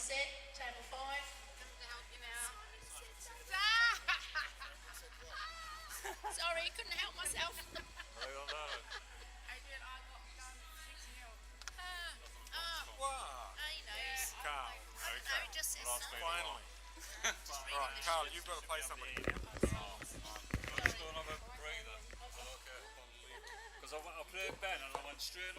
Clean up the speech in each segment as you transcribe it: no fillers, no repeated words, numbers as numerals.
set, table 5. Come to help you now. Sorry, couldn't help myself. Well done. Adrian, I got done 6-0. Wow. He knows. Carl. I don't know, it just says so. Finally. Alright, Carl, you've got to play somebody now. I'm just going to have a breather. Okay. Because I played Ben and I went straight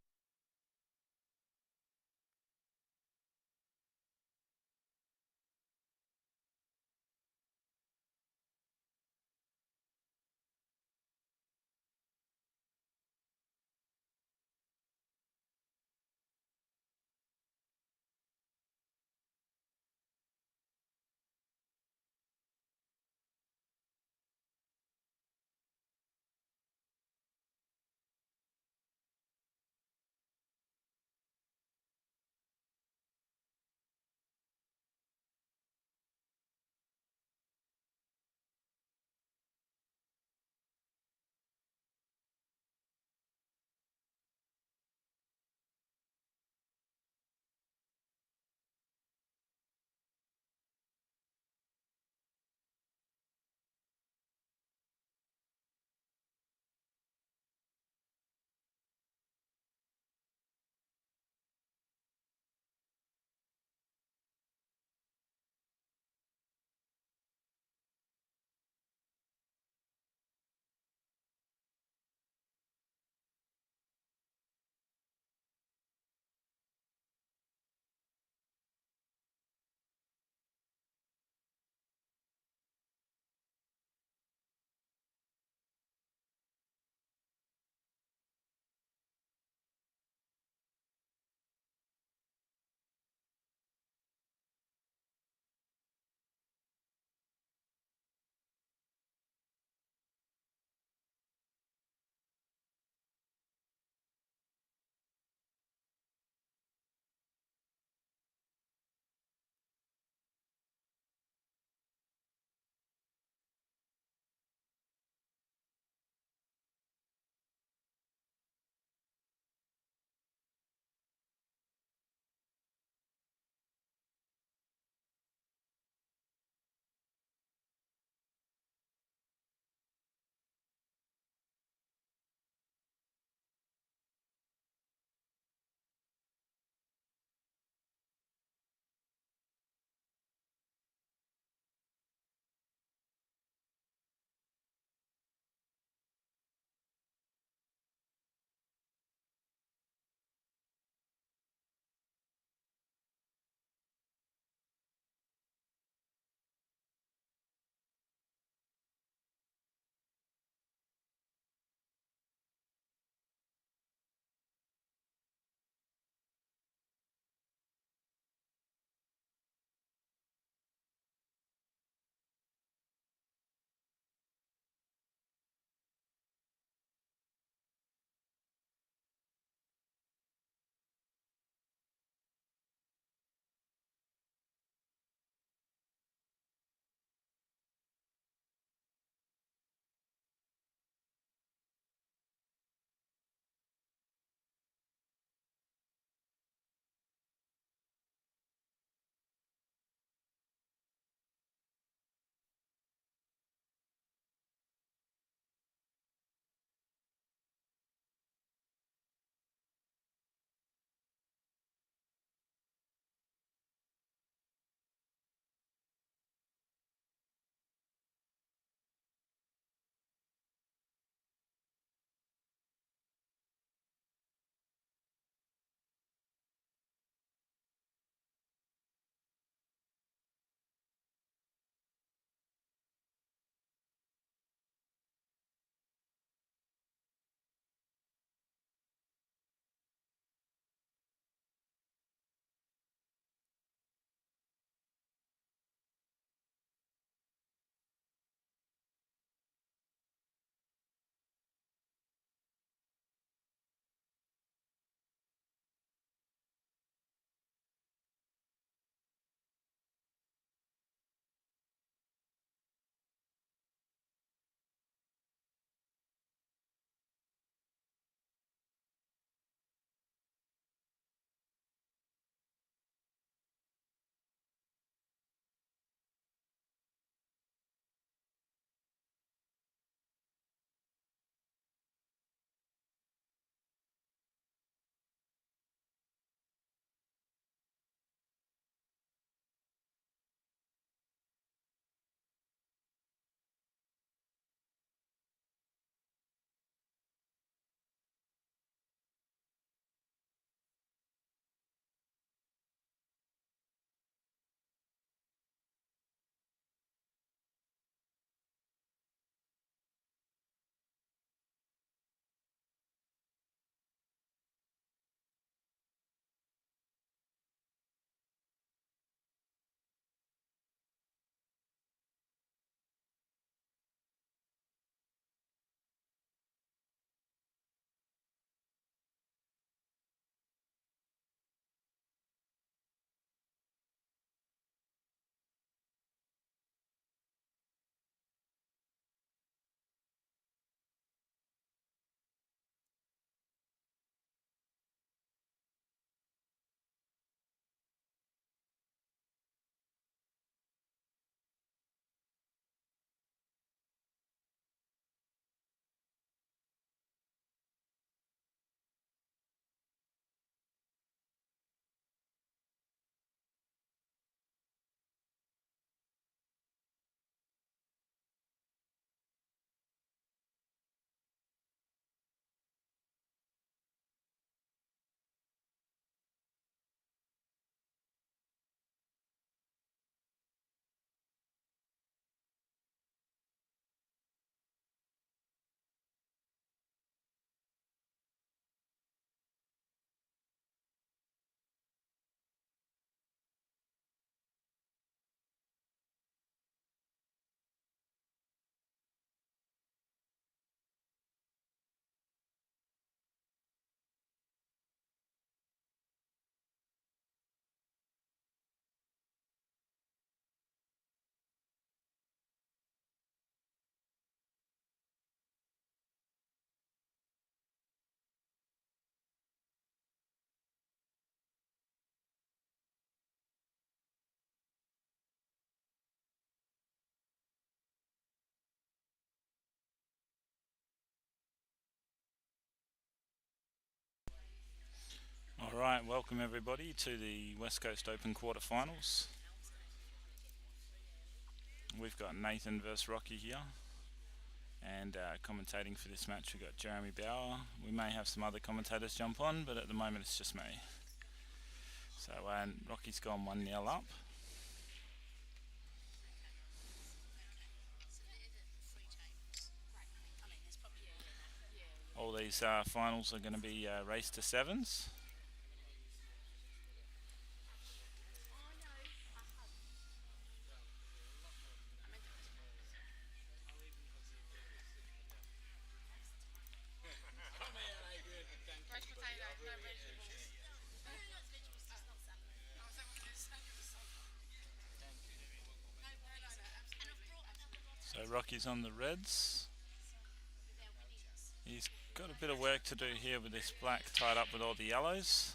Welcome everybody to the West Coast Open quarterfinals. We've got Nathan versus Rocky here, and commentating for this match we've got Jeremy Bauer. We may have some other commentators jump on, but at the moment it's just me. So Rocky's gone 1-0 up. All these finals are going to be race to sevens. Mashed potato, no vegetables. So Rocky's on the reds. He's got a bit of work to do here with this black tied up with all the yellows.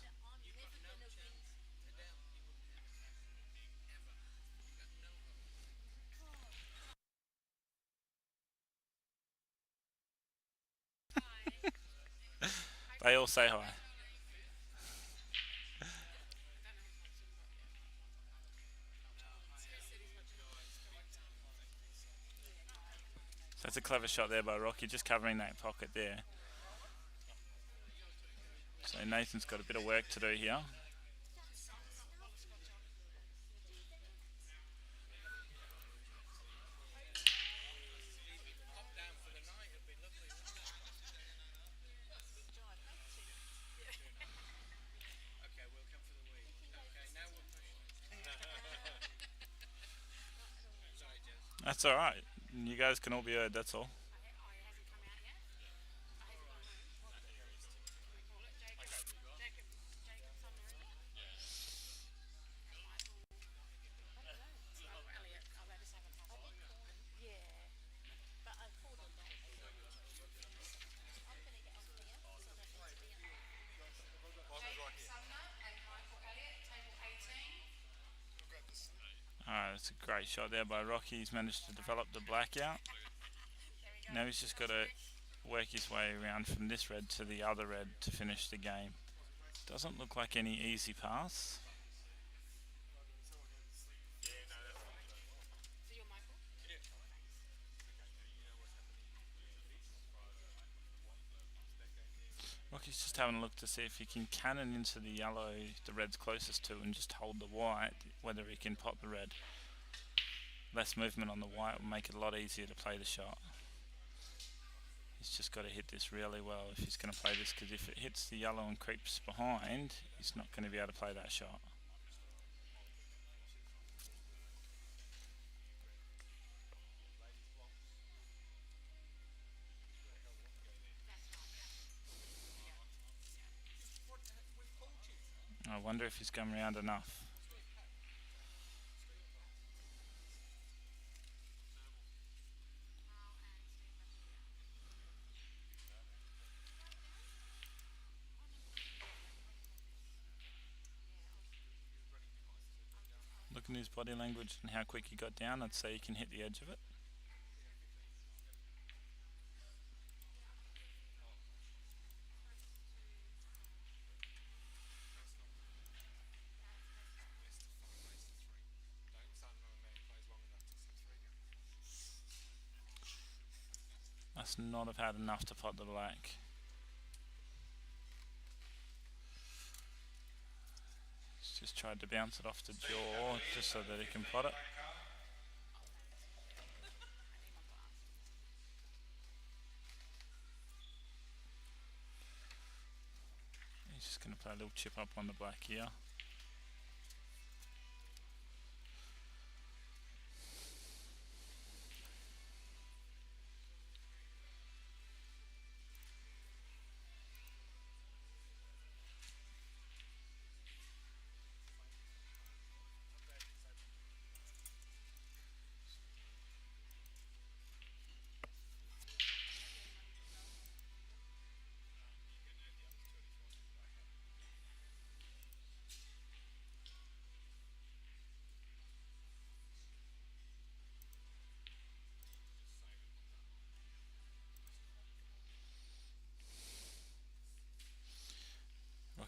They all say hi. So that's a clever shot there by Rocky, just covering that pocket there. So Nathan's got a bit of work to do here. That's alright. You guys can all be heard, that's all. Alright, that's a great shot there by Rocky. He's managed to develop the blackout. Now he's just got to work his way around from this red to the other red to finish the game. Doesn't look like any easy paths. Rocky's just having a look to see if he can cannon into the yellow the red's closest to and just hold the white, whether he can pot the red. Less movement on the white will make it a lot easier to play the shot. He's just got to hit this really well if he's going to play this, because if it hits the yellow and creeps behind, he's not going to be able to play that shot. I wonder if he's come around enough. Looking at his body language and how quick he got down, I'd say he can hit the edge of it. Must not have had enough to pot the black. He's just tried to bounce it off the jaw just so that he can pot it. He's just going to play a little chip up on the black here.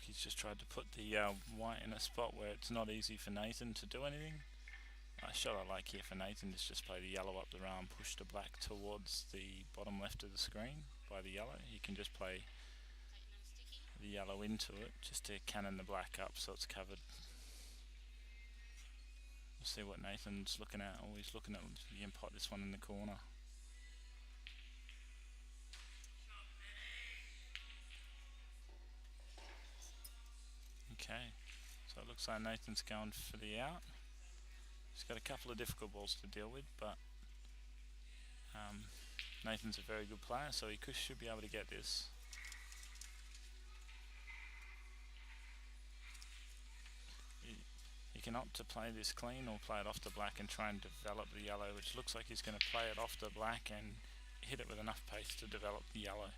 Rocky's just tried to put the white in a spot where it's not easy for Nathan to do anything. A shot I like here for Nathan is just play the yellow up the rail and push the black towards the bottom left of the screen by the yellow. You can just play the yellow into it just to cannon the black up so it's covered. We'll see what Nathan's looking at. Oh, he's looking at, you can pot this one in the corner. Okay, so it looks like Nathan's going for the out. He's got a couple of difficult balls to deal with, but Nathan's a very good player, so he should be able to get this. He can opt to play this clean or play it off the black and try and develop the yellow, which looks like he's going to play it off the black and hit it with enough pace to develop the yellow.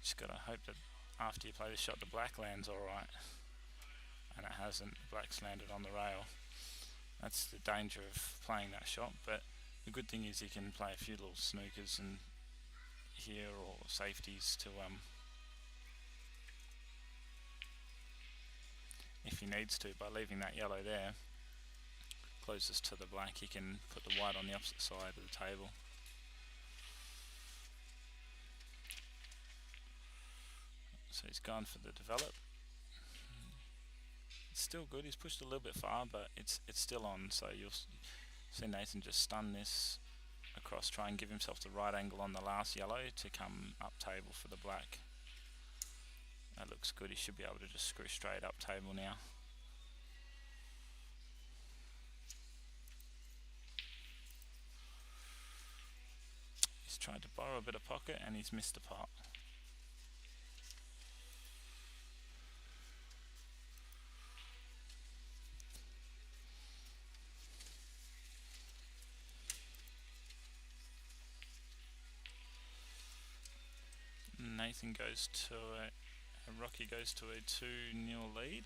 Just got to hope that after you play the shot, the black lands alright. And it hasn't. The black's landed on the rail. That's the danger of playing that shot, but the good thing is he can play a few little snookers and here or safeties to if he needs to, by leaving that yellow there closest to the black, he can put the white on the opposite side of the table. So he's gone for the develop. It's still good. He's pushed a little bit far, but it's still on. So you'll see Nathan just stun this across, try and give himself the right angle on the last yellow to come up table for the black. That looks good. He should be able to just screw straight up table now. He's tried to borrow a bit of pocket and he's missed the pot. Nathan goes to Rocky goes to a 2-0 lead.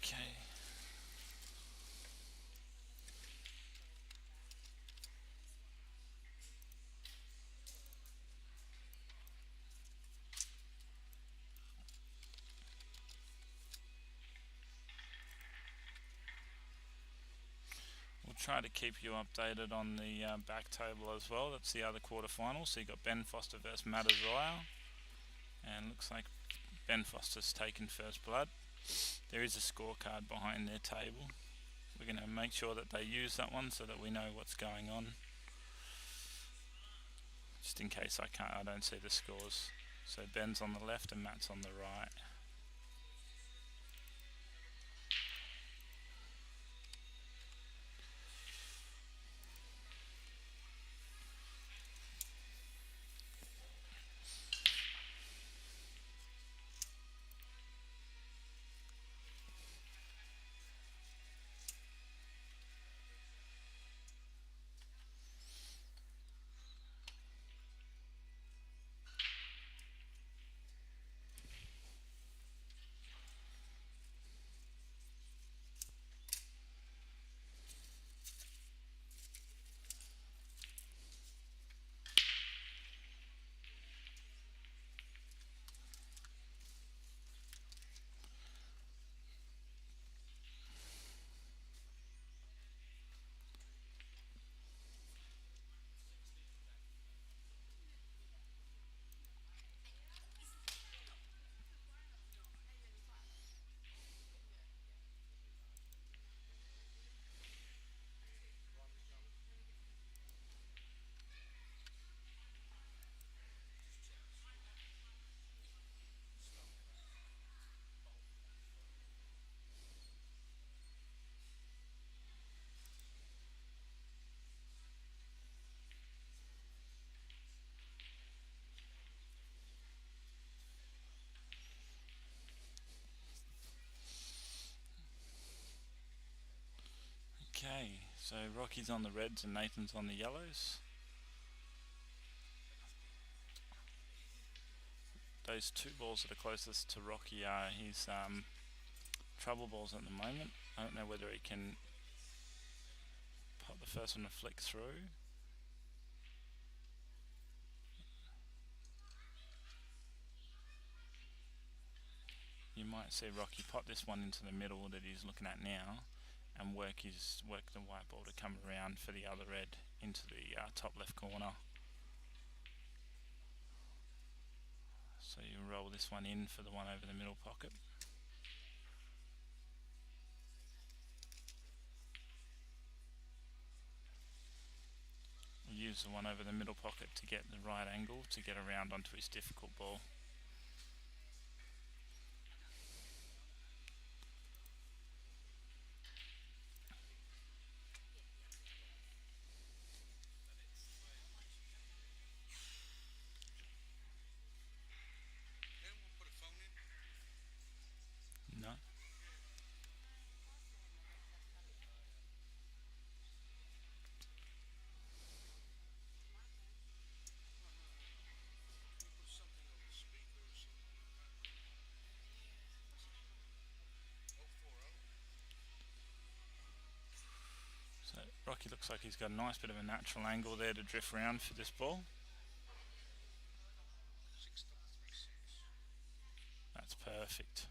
Okay. We'll try to keep you updated on the back table as well. That's the other quarterfinal. So you got Ben Foster versus Matt Azariah, and looks like Ben Foster's taken first blood. There is a scorecard behind their table. We're going to make sure that they use that one so that we know what's going on. Just in case I don't see the scores. So Ben's on the left and Matt's on the right. So Rocky's on the reds and Nathan's on the yellows. Those two balls that are closest to Rocky are his trouble balls at the moment. I don't know whether he can pop the first one to flick through. You might see Rocky pop this one into the middle that he's looking at now and work the white ball to come around for the other red into the top left corner. So you roll this one in for the one over the middle pocket. Use the one over the middle pocket to get the right angle to get around onto his difficult ball. No. So Rocky looks like he's got a nice bit of a natural angle there to drift round for this ball. That's perfect.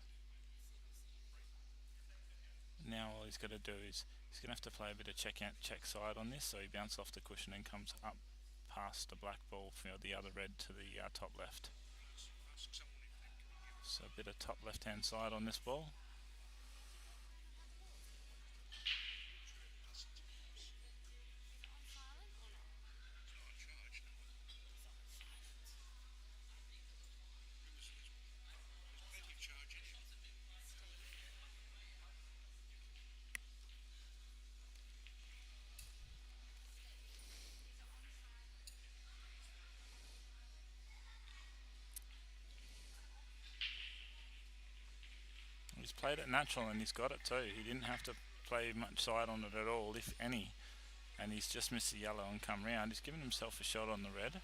Now all he's got to do is he's going to have to play a bit of check side on this, so he bounces off the cushion and comes up past the black ball for the other red to the top left. So a bit of top left hand side on this ball. He's played it natural and he's got it too. He didn't have to play much side on it at all, if any. And he's just missed the yellow and come round. He's given himself a shot on the red.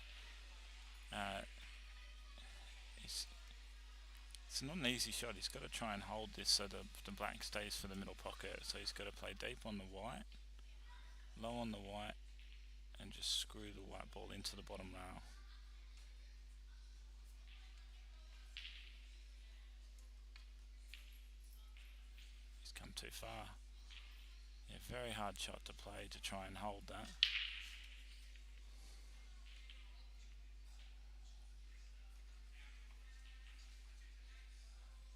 It's not an easy shot. He's got to try and hold this so the black stays for the middle pocket. So he's got to play deep on the white, low on the white, and just screw the white ball into the bottom rail. He's come too far. Yeah, very hard shot to play to try and hold that.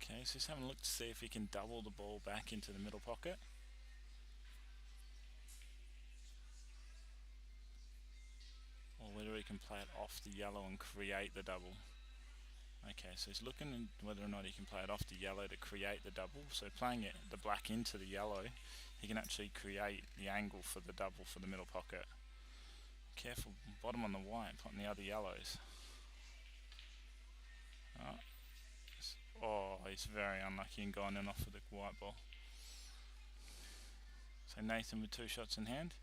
Okay, so he's having a look to see if he can double the ball back into the middle pocket. Or whether he can play it off the yellow and create the double. Okay, so he's looking whether or not he can play it off the yellow to create the double. So playing the black into the yellow, he can actually create the angle for the double for the middle pocket. Careful, bottom on the white, potting the other yellows. Oh, he's very unlucky and gone in off with the white ball. So Nathan with 2 shots in hand.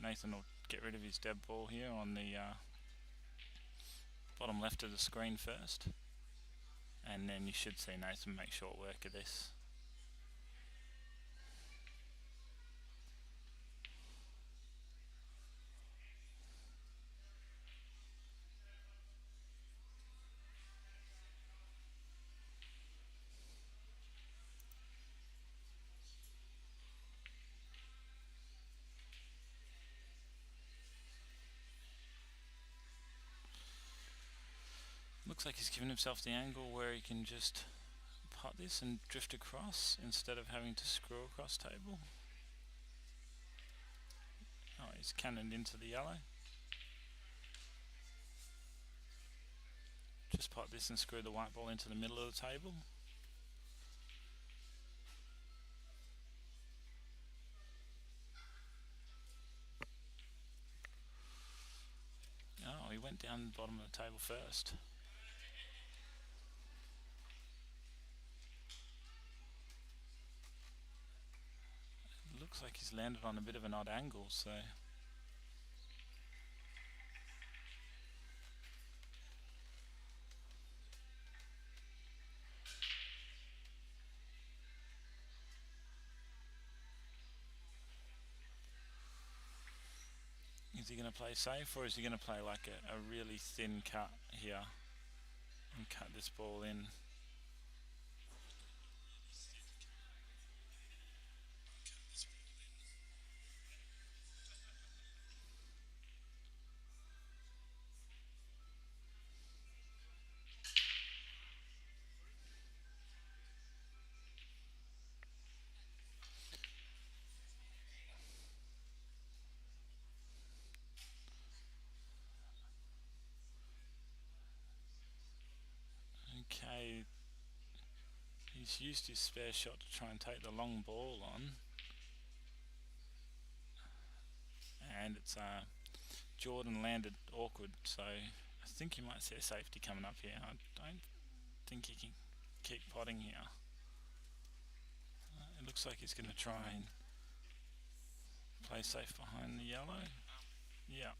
Nathan will get rid of his dead ball here on the bottom left of the screen first. And then you should see Nathan make short work of this. Looks like he's given himself the angle where he can just pot this and drift across instead of having to screw across table. Oh, he's cannoned into the yellow. Just pot this and screw the white ball into the middle of the table. Oh, he went down the bottom of the table first. looks like he's landed on a bit of an odd angle, so is he going to play safe, or is he going to play like a really thin cut here and cut this ball in? Okay, he's used his spare shot to try and take the long ball on, and it's Jordan landed awkward, so I think you might see a safety coming up here. I don't think he can keep potting here. It looks like he's going to try and play safe behind the yellow. Yeah.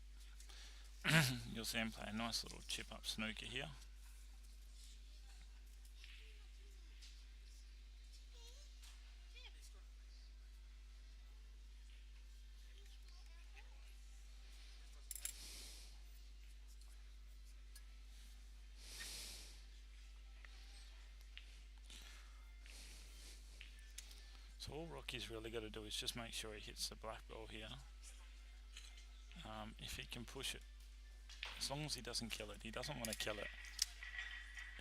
You'll see him play a nice little chip up snooker here. So all Rocky's really got to do is just make sure he hits the black ball here. If he can push it, as long as he doesn't kill it, he doesn't want to kill it.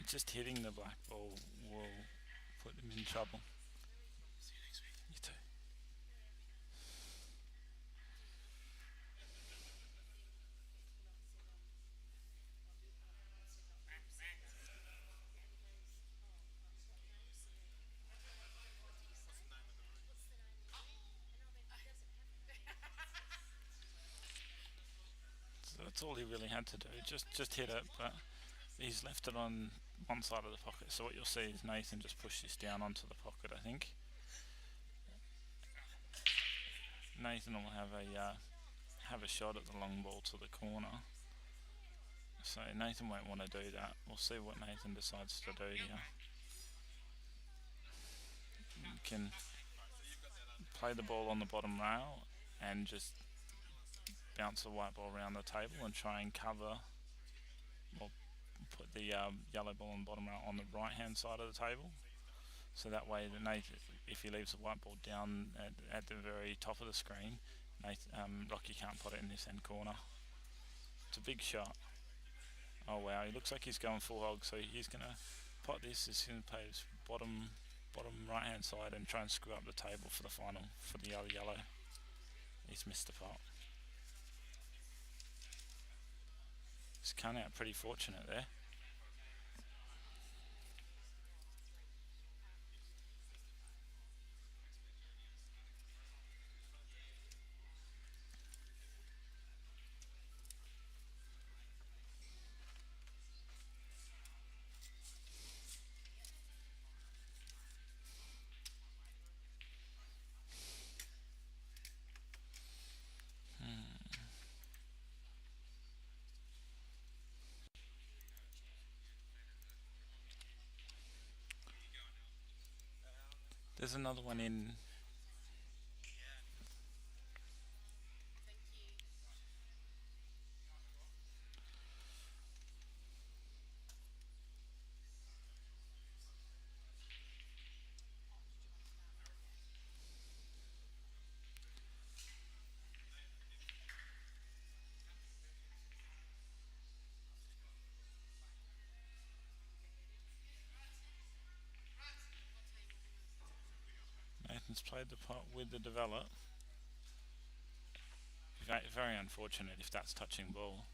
Just hitting the black ball will put him in trouble. You too. So that's all he really had to do. Just hit it, but he's left it on one side of the pocket. So what you'll see is Nathan just push this down onto the pocket, I think. Nathan will have a shot at the long ball to the corner. So Nathan won't want to do that. We'll see what Nathan decides to do here. You can play the ball on the bottom rail and just bounce the white ball around the table and try and cover, or put the yellow ball on the bottom rail on the right hand side of the table. So that way, Nathan, if he leaves the white ball down at the very top of the screen, Rocky can't pot it in this end corner. It's a big shot. Oh wow, he looks like he's going full hog, so he's going to pot this. He's going to play his bottom right hand side and try and screw up the table for the final, for the other yellow. He's missed the pot. He's come out pretty fortunate there. There's another one in. Nathan's played the pot with the develop. Very unfortunate if that's touching ball.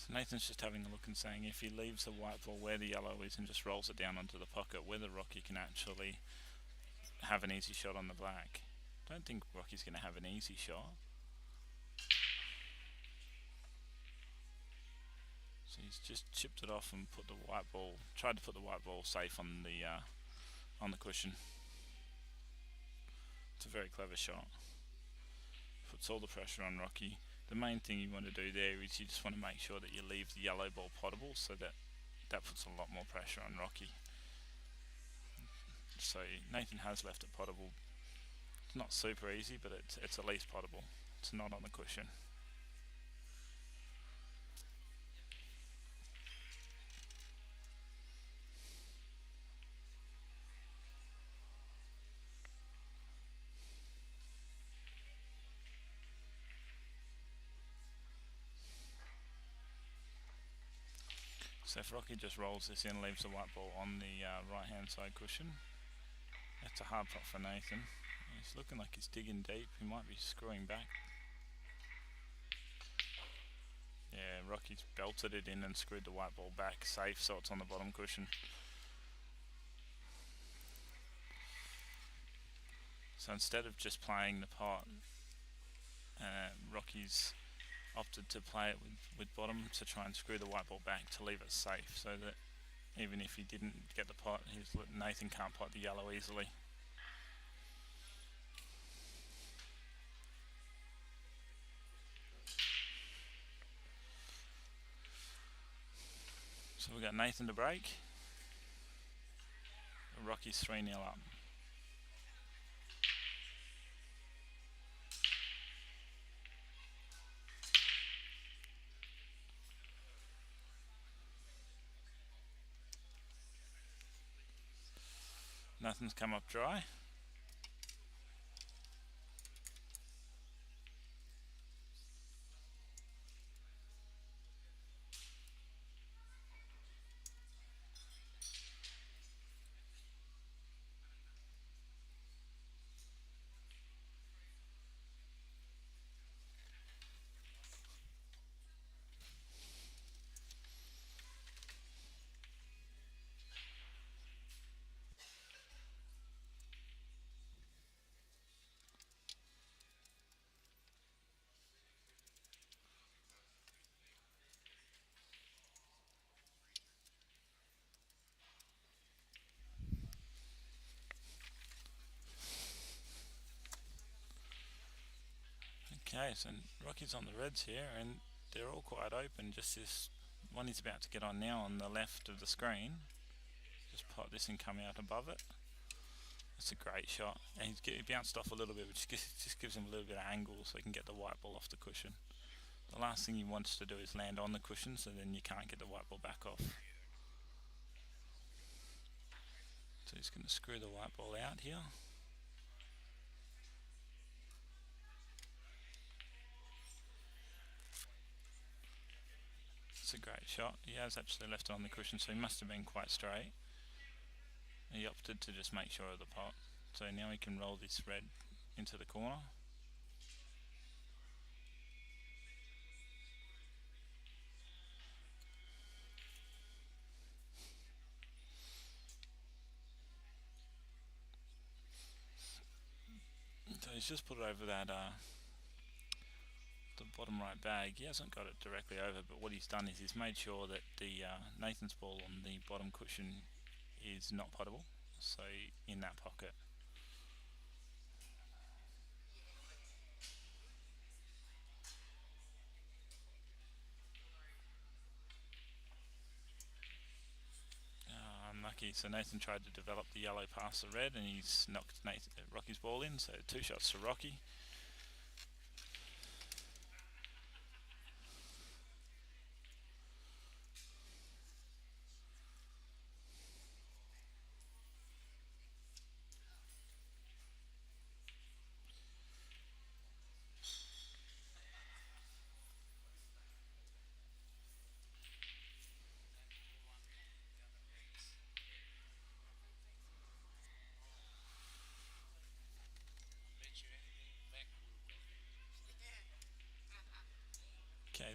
So Nathan's just having a look and saying if he leaves the white ball where the yellow is and just rolls it down onto the pocket, whether Rocky can actually have an easy shot on the black. Don't think Rocky's going to have an easy shot. So he's just chipped it off and put the white ball, tried to put the white ball safe on the cushion. It's a very clever shot. Puts all the pressure on Rocky. The main thing you want to do there is you just want to make sure that you leave the yellow ball potable, so that puts a lot more pressure on Rocky. So Nathan has left it potable. It's not super easy, but it's at least potable. It's not on the cushion. So if Rocky just rolls this in, leaves the white ball on the right hand side cushion, that's a hard pot for Nathan. He's looking like he's digging deep. He might be screwing back. Yeah, Rocky's belted it in and screwed the white ball back safe, so it's on the bottom cushion. So instead of just playing the pot, Rocky's opted to play it with bottom to try and screw the white ball back to leave it safe, so that even if he didn't get the pot, Nathan can't pot the yellow easily. So we've got Nathan to break. Rocky's 3-0 up. Nothing's come up dry. Okay, so Rocky's on the reds here, and they're all quite open. Just this one he's about to get on now on the left of the screen. Just pot this and come out above it. That's a great shot. And he bounced off a little bit, which just gives him a little bit of angle so he can get the white ball off the cushion. The last thing he wants to do is land on the cushion, so then you can't get the white ball back off. So he's going to screw the white ball out here. It's a great shot. He has actually left it on the cushion, so he must have been quite straight. He opted to just make sure of the pot. So now he can roll this red into the corner. So he's just put it over that the bottom right bag. He hasn't got it directly over, but what he's done is he's made sure that the Nathan's ball on the bottom cushion is not potable, so in that pocket. Unlucky, so Nathan tried to develop the yellow past the red and he's knocked Rocky's ball in, so 2 shots to Rocky.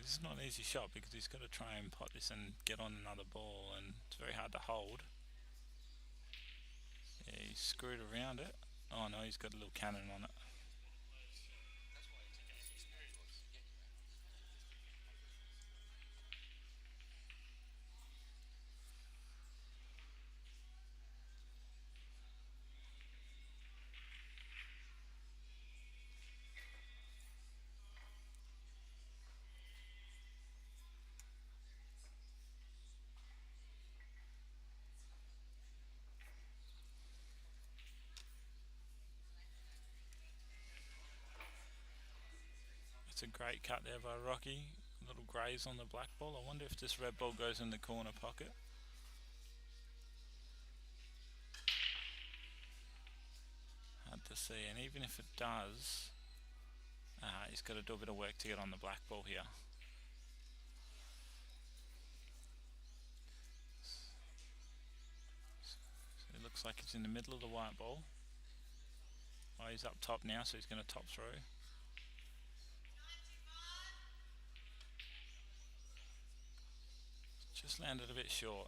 this is not an easy shot because he's got to try and pot this and get on another ball, and it's very hard to hold. Yeah, he's screwed around it. Oh no, he's got a little cannon on it. It's a great cut there by Rocky. A little graze on the black ball. I wonder if this red ball goes in the corner pocket. Hard to see, and even if it does, he's got to do a bit of work to get on the black ball here. So it looks like it's in the middle of the white ball. Oh, he's up top now, so he's going to top through. Just landed a bit short.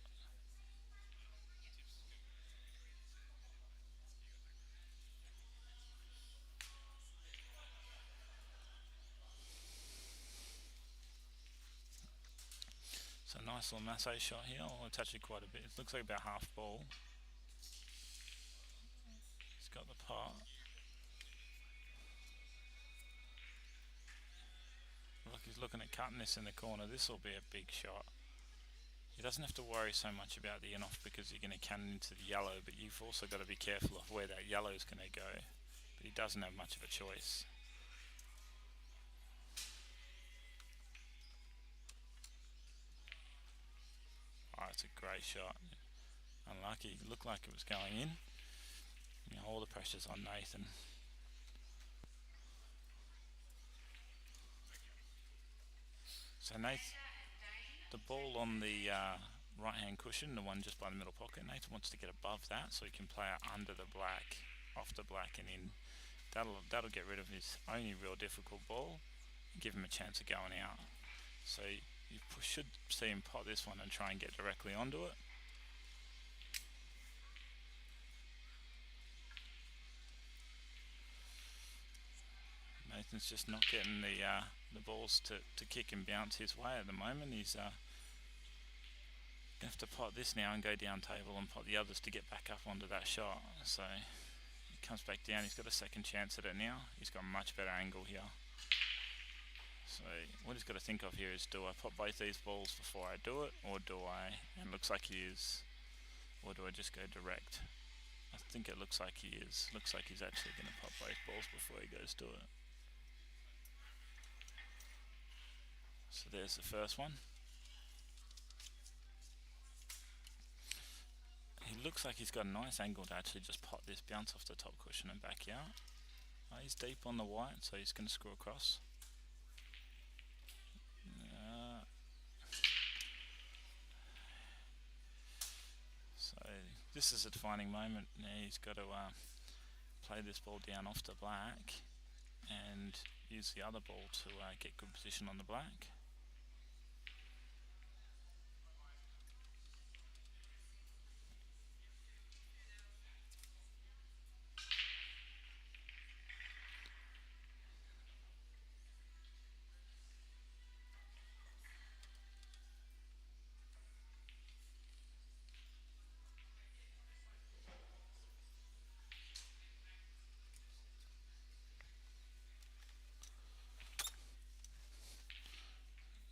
So nice little massage shot here. Oh, it's actually quite a bit. It looks like about half ball. He's got the pot. Look, he's looking at cutting this in the corner. This will be a big shot. He doesn't have to worry so much about the in-off because you're going to cannon into the yellow, but you've also got to be careful of where that yellow is going to go. But he doesn't have much of a choice. Oh, it's a great shot. Unlucky. It looked like it was going in. You know, all the pressure's on Nathan. So Nathan, the ball on the right-hand cushion, the one just by the middle pocket, Nathan wants to get above that so he can play it under the black, off the black and in. That'll get rid of his only real difficult ball and give him a chance of going out. So you should see him pot this one and try and get directly onto it. Nathan's just not getting the balls to kick and bounce his way at the moment. He's going to have to pot this now and go down table and pot the others to get back up onto that shot. So he comes back down. He's got a second chance at it now. He's got a much better angle here. So what he's got to think of here is, do I pot both these balls before I do it, or do I, and it looks like he is, or do I just go direct? I think it looks like he is. Looks like he's actually going to pot both balls before he goes to it. So there's the first one. He looks like he's got a nice angle to actually just pot this, bounce off the top cushion and back out. He's deep on the white, so he's going to screw across. So this is a defining moment. He's got to play this ball down off the black and use the other ball to get good position on the black.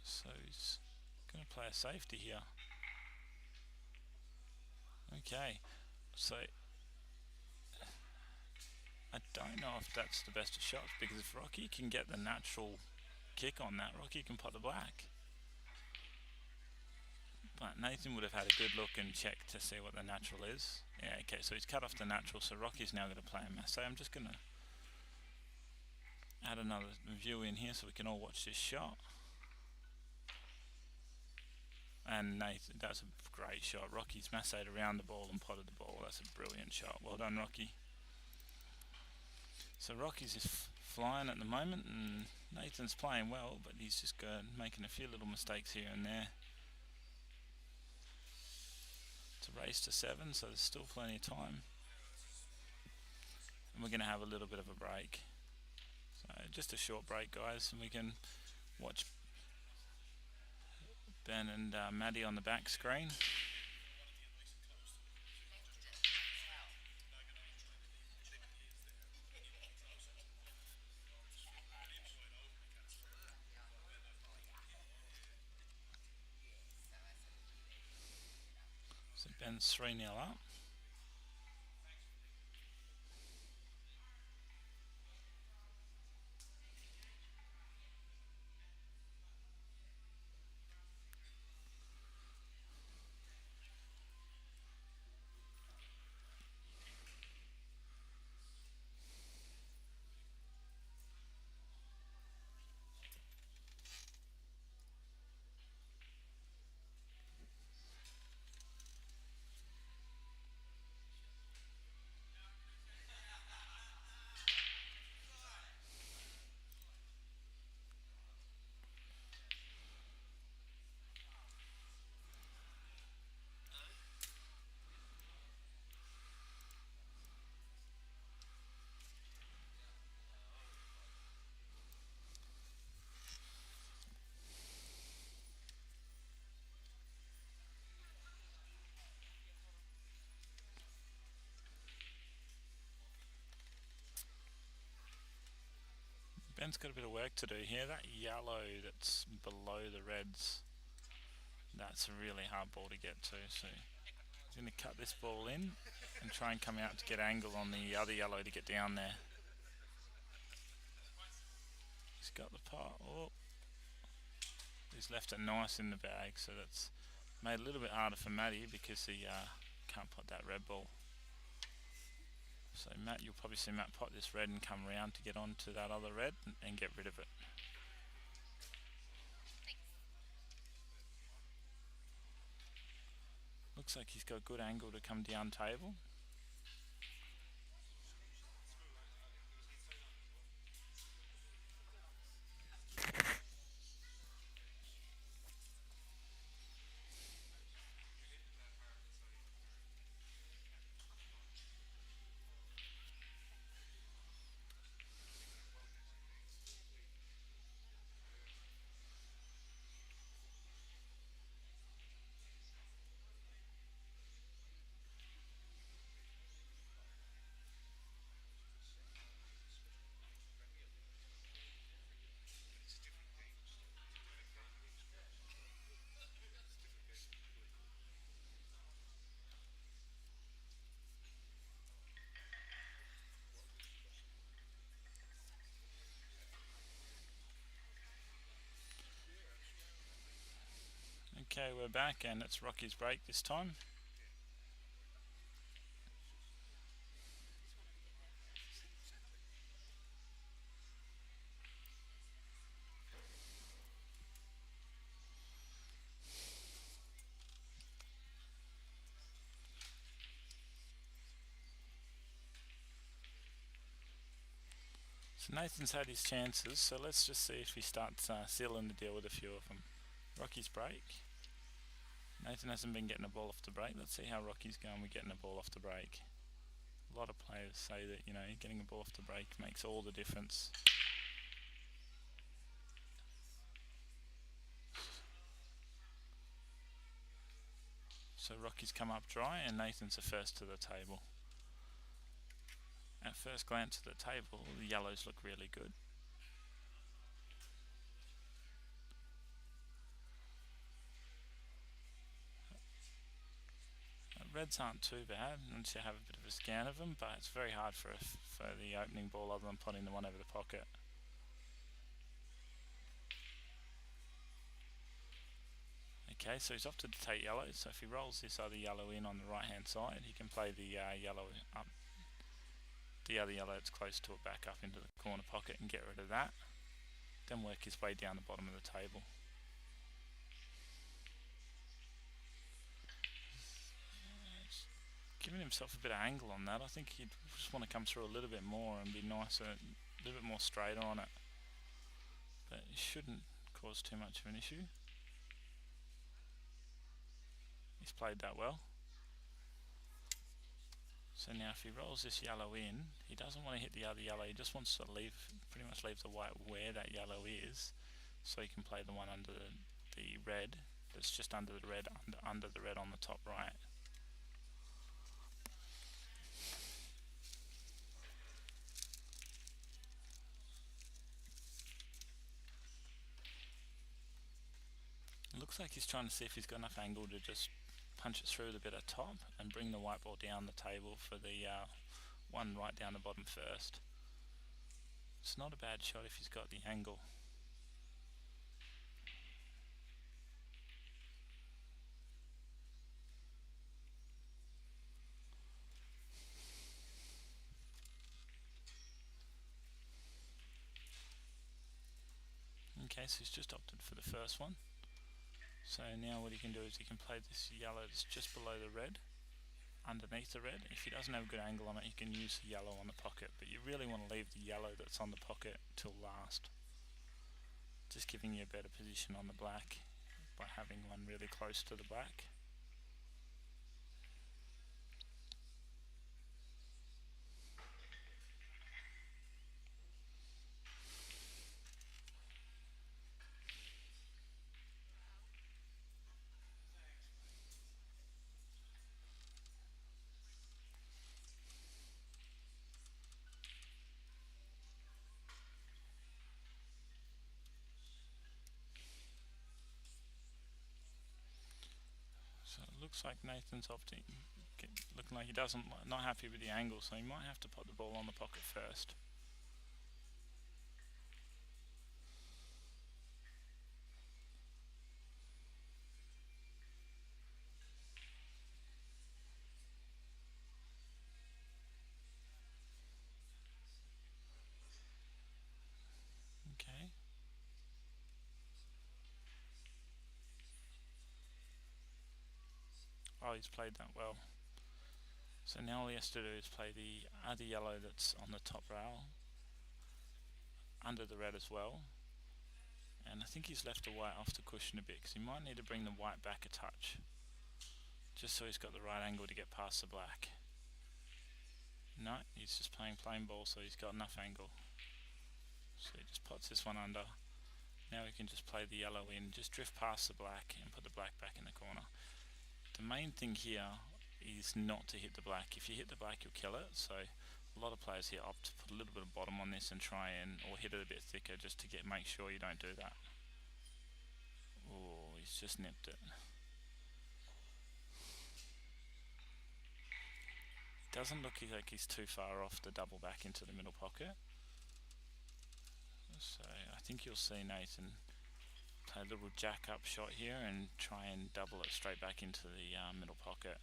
So he's going to play a safety here. Okay, so I don't know if that's the best of shots, because if Rocky can get the natural kick on that, Rocky can pot the black. But Nathan would have had a good look and check to see what the natural is. Yeah, okay, so he's cut off the natural, so Rocky's now going to play a mass. So I'm just going to add another view in here so we can all watch this shot. And Nathan, that's a great shot. Rocky's massaged around the ball and potted the ball. That's a brilliant shot. Well done, Rocky. So Rocky's just flying at the moment, and Nathan's playing well, but he's just making a few little mistakes here and there. It's a race to 7, so there's still plenty of time. And we're going to have a little bit of a break. So just a short break, guys, and we can watch Ben and Maddie on the back screen. So Ben's 3-0 up. Ben's got a bit of work to do here. That yellow that's below the reds, that's a really hard ball to get to. So he's going to cut this ball in and try and come out to get angle on the other yellow to get down there. He's got the pot. Oh, he's left it nice in the bag, so that's made it a little bit harder for Matty because he can't pot that red ball. So Matt, you'll probably see Matt pot this red and come around to get onto that other red and get rid of it. Looks like he's got good angle to come down table. Okay, we're back and it's Rocky's break this time. So Nathan's had his chances, so let's just see if he starts sealing the deal with a few of them. Rocky's break. Nathan hasn't been getting a ball off the break. Let's see how Rocky's going with getting a ball off the break. A lot of players say that, you know, getting a ball off the break makes all the difference. So Rocky's come up dry and Nathan's the first to the table. At first glance at the table, the yellows look really good. Reds aren't too bad once you have a bit of a scan of them, but it's very hard for the opening ball other than putting the one over the pocket. Okay, so he's opted to take yellow, so if he rolls this other yellow in on the right hand side, he can play the yellow up, the other yellow that's close to it back up into the corner pocket and get rid of that. Then work his way down the bottom of the table. Giving himself a bit of angle on that. I think he'd just want to come through a little bit more and be nicer, a little bit more straighter on it. but it shouldn't cause too much of an issue. He's played that well. So now if he rolls this yellow in, he doesn't want to hit the other yellow, he just wants to pretty much leave the white where that yellow is, so he can play the one under the red, that's just under the red, under the red on the top right. It looks like he's trying to see if he's got enough angle to just punch it through the bit at top and bring the white ball down the table for the one right down the bottom first. It's not a bad shot if he's got the angle. Okay, so he's just opted for the first one. So now what he can do is he can play this yellow that's just below the red, underneath the red. If he doesn't have a good angle on it, he can use the yellow on the pocket, but you really want to leave the yellow that's on the pocket till last. Just giving you a better position on the black by having one really close to the black. So it looks like Nathan's opting, looking like he not happy with the angle, so he might have to put the ball on the pocket first. Okay. Oh, he's played that well. So now all he has to do is play the other yellow that's on the top rail, under the red as well. And I think he's left the white off the cushion a bit, because he might need to bring the white back a touch, just so he's got the right angle to get past the black. No, he's just playing plain ball, so he's got enough angle. So he just pots this one under. Now we can just play the yellow in, just drift past the black and put the black back in the corner. The main thing here is not to hit the black. If you hit the black, you'll kill it. So a lot of players here opt to put a little bit of bottom on this and try and, or hit it a bit thicker just to make sure you don't do that. Oh, he's just nipped it. Doesn't look like he's too far off the double back into the middle pocket. So I think you'll see Nathan play a little jack up shot here and try and double it straight back into the middle pocket.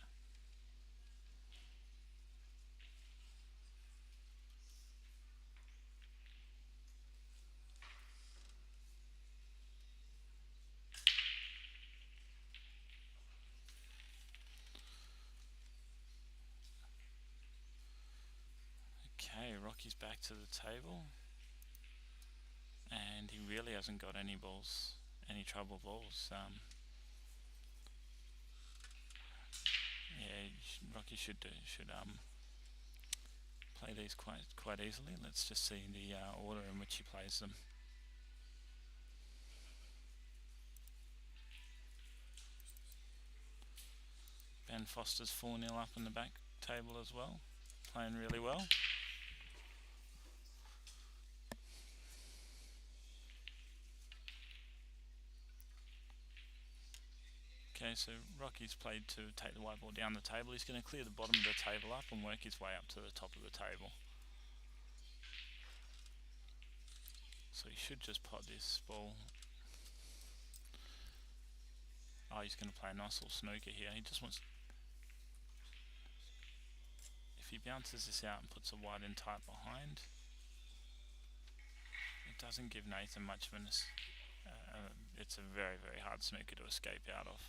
Okay, Rocky's back to the table, and he really hasn't got any trouble balls. Yeah, Rocky should play these quite easily. Let's just see the order in which he plays them. Ben Foster's 4-0 up in the back table as well, playing really well. Okay, so Rocky's played to take the white ball down the table. He's going to clear the bottom of the table up and work his way up to the top of the table. So he should just pot this ball. Oh, he's going to play a nice little snooker here. He just wants... If he bounces this out and puts a white in tight behind, it doesn't give Nathan much of an... it's a very, very hard snooker to escape out of.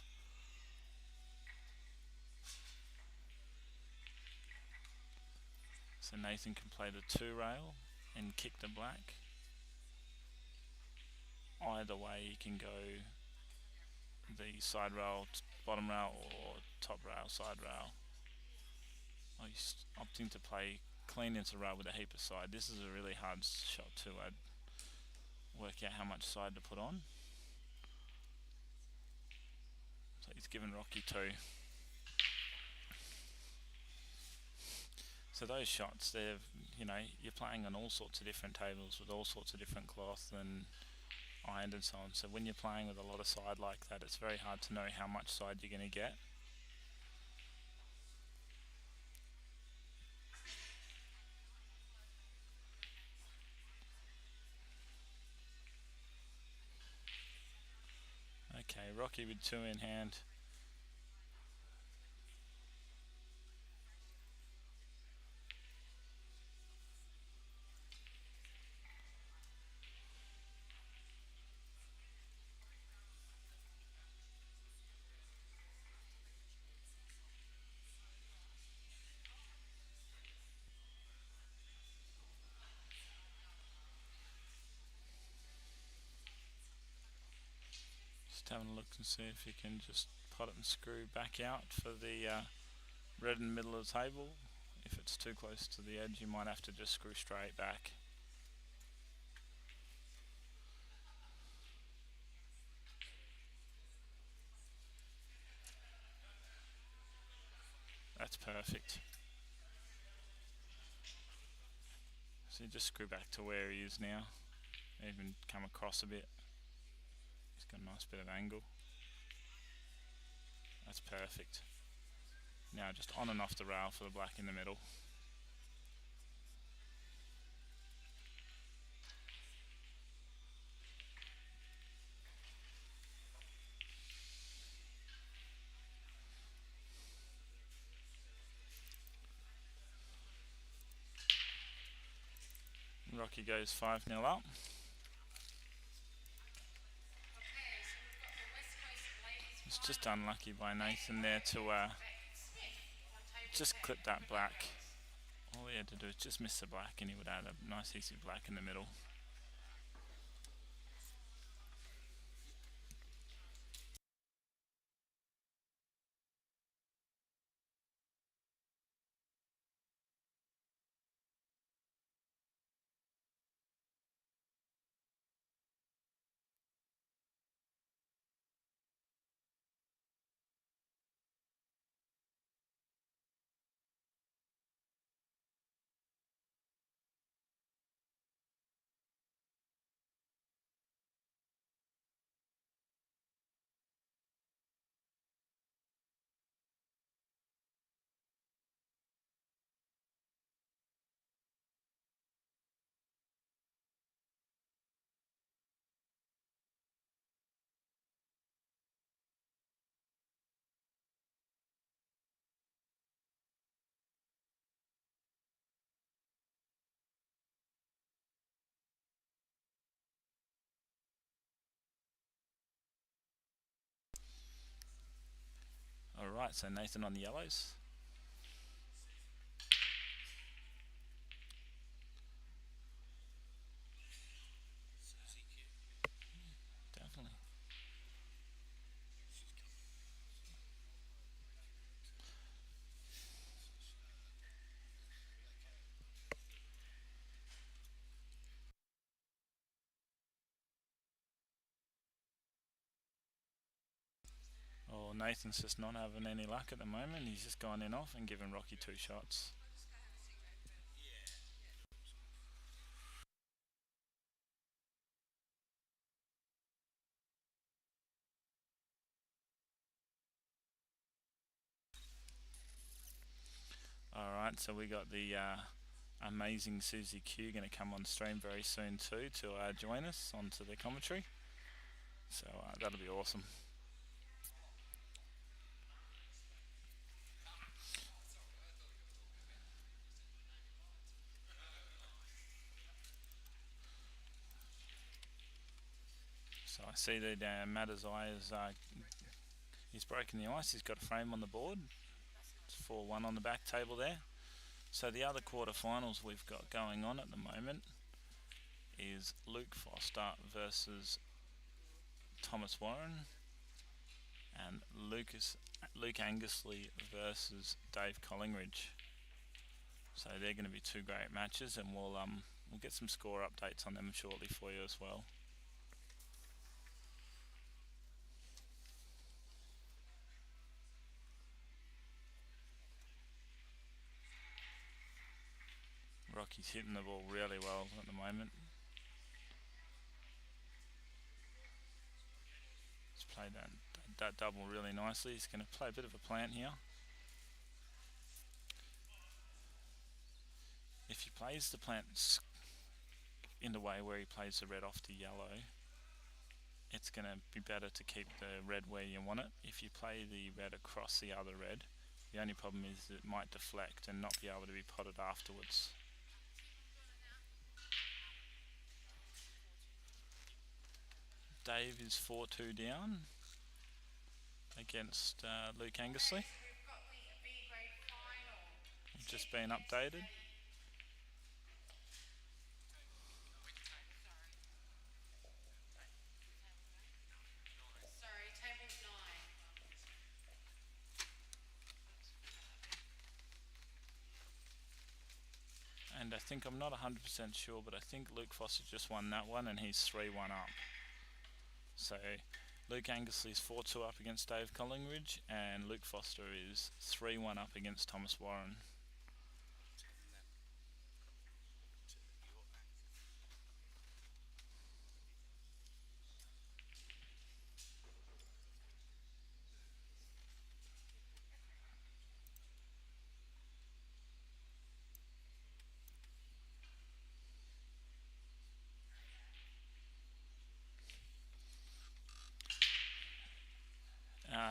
So Nathan can play the 2 rail and kick the black. either way you can go the side rail, bottom rail, or top rail, side rail. Oh, he's opting to play clean into rail with a heap of side. This is a really hard shot to work out how much side to put on. So he's given Rocky 2. So those shots, you're playing on all sorts of different tables with all sorts of different cloth and ironed and so on. So when you're playing with a lot of side like that, it's very hard to know how much side you're going to get. Okay, Rocky with 2 in hand. Just having a look and see if you can just pot it and screw back out for the red in the middle of the table. If it's too close to the edge, you might have to just screw straight back. That's perfect. So you just screw back to where he is now. Even come across a bit. He's got a nice bit of angle. That's perfect. Now just on and off the rail for the black in the middle. Rocky goes 5-0 up. It's just unlucky by Nathan there to just clip that black. All he had to do is just miss the black and he would add a nice easy black in the middle. Alright, so Nathan on the yellows. Definitely. Oh, Nathan's just not having any luck at the moment. He's just gone in off and given Rocky 2 shots. Alright, so we got the amazing Susie Q going to come on stream very soon too to join us onto the commentary. So that'll be awesome. So I see that Matt's eye is he's broken the ice. He's got a frame on the board. It's 4-1 on the back table there. So the other quarterfinals we've got going on at the moment is Luke Foster versus Thomas Warren, and Luke Angusley versus Dave Collingridge. So they're going to be two great matches, and we'll get some score updates on them shortly for you as well. Rocky's hitting the ball really well at the moment. He's played that double really nicely. He's going to play a bit of a plant here. If he plays the plant in the way where he plays the red off to yellow, it's going to be better to keep the red where you want it. If you play the red across the other red, the only problem is it might deflect and not be able to be potted afterwards. Dave is 4-2 down against Luke Angusley. Just been updated. Sorry, table's 9. And I think, I'm not 100% sure, but I think Luke Foster just won that one and he's 3-1 up. So Luke Angusley is 4-2 up against Dave Collingridge, and Luke Foster is 3-1 up against Thomas Warren.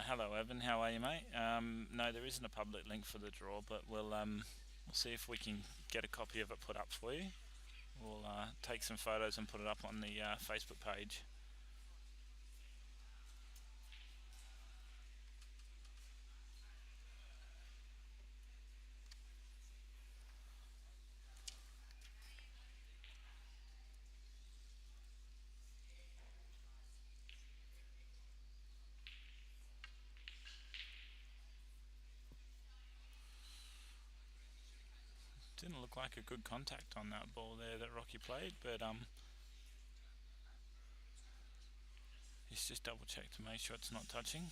Hello Evan, how are you, mate? No, there isn't a public link for the draw, but we'll see if we can get a copy of it put up for you. We'll take some photos and put it up on the Facebook page. Didn't look like a good contact on that ball there that Rocky played, but he's just double checked to make sure it's not touching.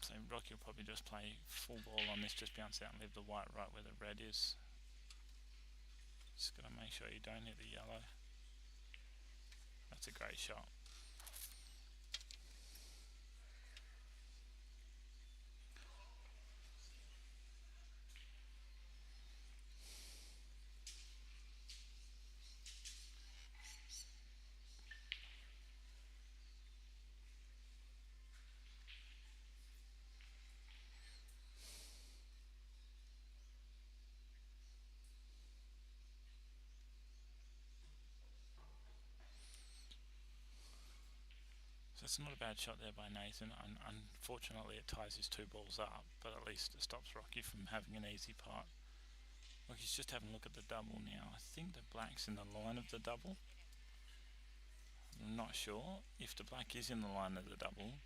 So Rocky will probably just play full ball on this, just bounce out and leave the white right where the red is. Just got to make sure you don't hit the yellow. That's a great shot. So it's not a bad shot there by Nathan. Unfortunately, it ties his two balls up, but at least it stops Rocky from having an easy part. Rocky's just having a look at the double now. I think the black's in the line of the double. I'm not sure. If the black is in the line of the double,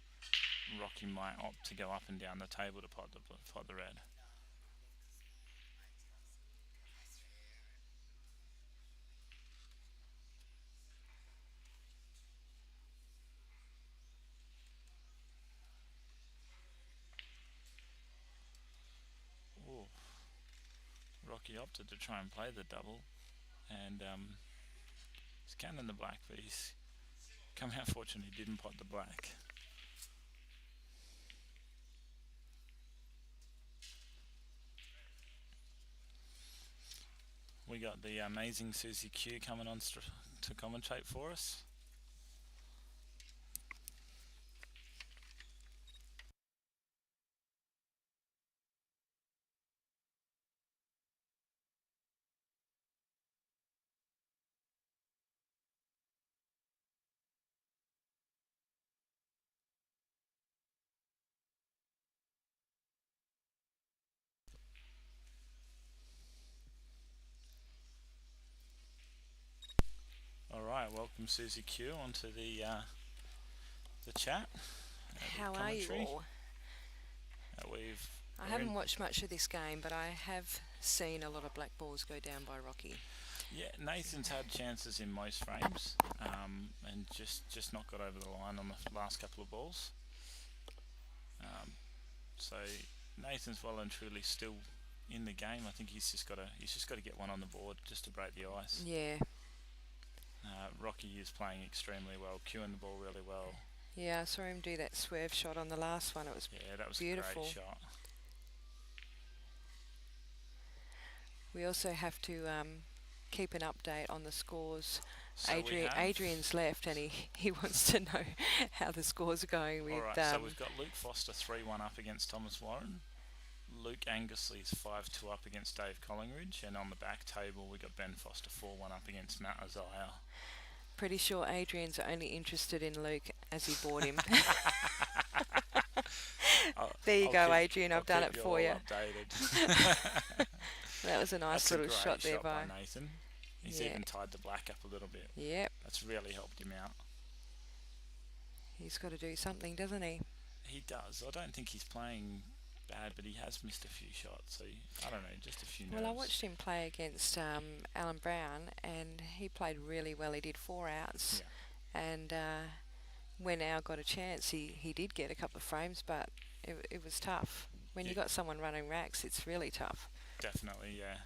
Rocky might opt to go up and down the table to pot the red. Ooh. Rocky opted to try and play the double, and he's canning the black, but he's come out fortunate he didn't pot the black. We got the amazing Susie Q coming on to commentate for us. right, welcome Susie Q onto the chat. How are you all? I we're haven't in- watched much of this game, but I have seen a lot of black balls go down by Rocky. Yeah, Nathan's had chances in most frames, and just not got over the line on the last couple of balls. So Nathan's well and truly still in the game. I think he's just got to get one on the board just to break the ice. Yeah, Rocky is playing extremely well, cueing the ball really well. yeah, I saw him do that swerve shot on the last one. It was Yeah, that was beautiful. a great shot. We also have to keep an update on the scores. So we have- Adrian's left, and he wants to know how the scores are going with. All right, so we've got Luke Foster 3-1 up against Thomas Warren. Luke Angusley's 5-2 up against Dave Collingridge, and on the back table we got Ben Foster 4-1 up against Matt Isaiah. Pretty sure Adrian's only interested in Luke as he bought him. There you go, Adrian. I've done it for you. Updated. That was a nice That's little a great shot there by Nathan. He's Yeah. even tied the black up a little bit. Yep, That's really helped him out. he's got to do something, doesn't he? He does. I don't think he's playing bad, but he has missed a few shots. So I don't know, just a few nerves. Well, I watched him play against Alan Brown, and he played really well. He did 4 outs, and when Al got a chance, he did get a couple of frames, but it was tough. When you got someone running racks, it's really tough. Definitely, yeah.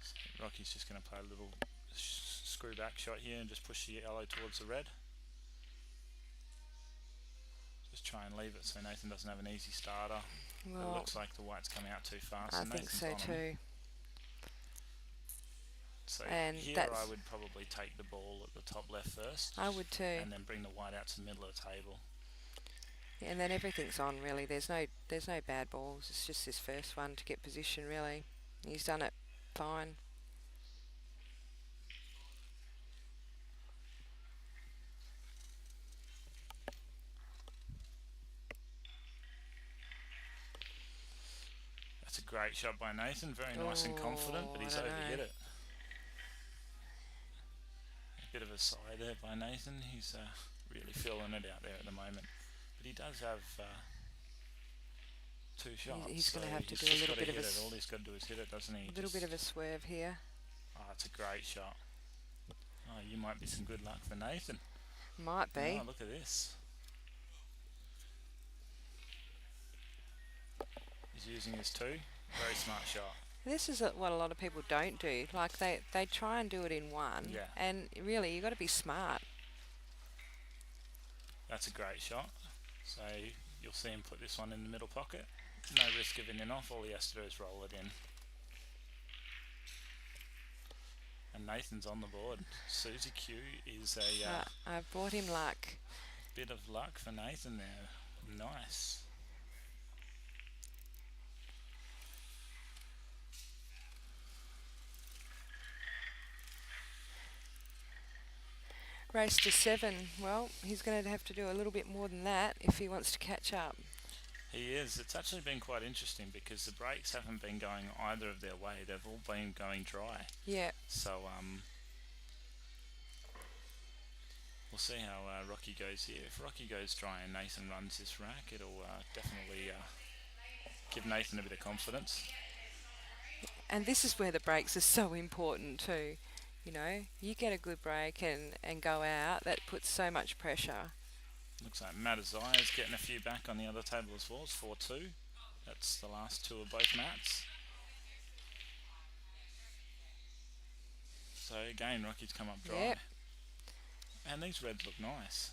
So Rocky's just going to play a little screw back shot here and just push the yellow towards the red. Just try and leave it so Nathan doesn't have an easy starter. Well, It looks like the white's come out too fast. I and think Nathan's so on him. too. So And here that's- I would probably take the ball at the top left first. I would too. And then bring the white out to the middle of the table. And then everything's on really. There's no bad balls. It's just this first one to get position really. He's done it fine. That's a great shot by Nathan. Very nice and confident, but Oh, he's I don't overhit know. it. A bit of a sigh there by Nathan. He's really feeling it out there at the moment. But he does have 2 shots. He's gonna so have to he's do a just little gotta bit of hit a it. All he's got to do is hit it, doesn't he? A little bit of a swerve here. Oh, it's a great shot. Oh, you might be some good luck for Nathan. Might be. Oh, look at this. He's using his 2. Very smart shot. This is what a lot of people don't do. Like they try and do it in one. Yeah. And really, you got to be smart. That's a great shot. So you'll see him put this one in the middle pocket. No risk of it in off. All he has to do is roll it in. And Nathan's on the board. Susie Q is a I've brought him luck. bit of luck for Nathan there. Nice. Race to 7. Well, he's going to have to do a little bit more than that if he wants to catch up. He is. It's actually been quite interesting because the breaks haven't been going either of their way. They've all been going dry. Yeah. So we'll see how Rocky goes here. If Rocky goes dry and Nathan runs this rack, it'll definitely give Nathan a bit of confidence. And this is where the breaks are so important too. You know, you get a good break and go out, that puts so much pressure. Looks like Matt Isaiah's getting a few back on the other table as well. It's 4-2. That's the last 2 of both mats. So again, Rocky's come up dry. Yep. And these reds look nice.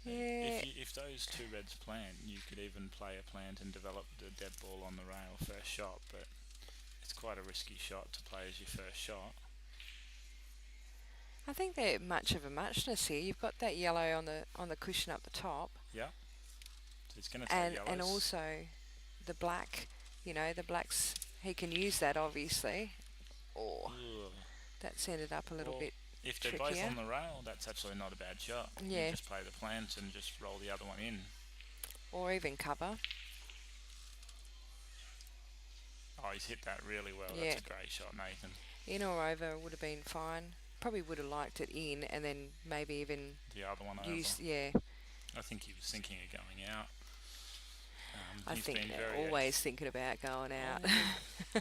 Yeah. If those 2 reds plant, you could even play a plant and develop the dead ball on the rail first shot, but it's quite a risky shot to play as your first shot. I think they're much of a muchness here. You've got that yellow on the cushion up the top. Yeah. So he's going to take yellows. And also the black, you know, the blacks, he can use that obviously. Or Ugh. that's ended up a little Well, bit if they're both trickier. on the rail, that's actually not a bad shot. Yeah. You just play the plant and just roll the other one in. Or even cover. Oh, he's hit that really well. Yeah. That's a great shot, Nathan. In or over would have been fine. probably would have liked it in, and then maybe even The other one over. use. Yeah, I think he was thinking of going out. I He's think been they're very always thinking about going out.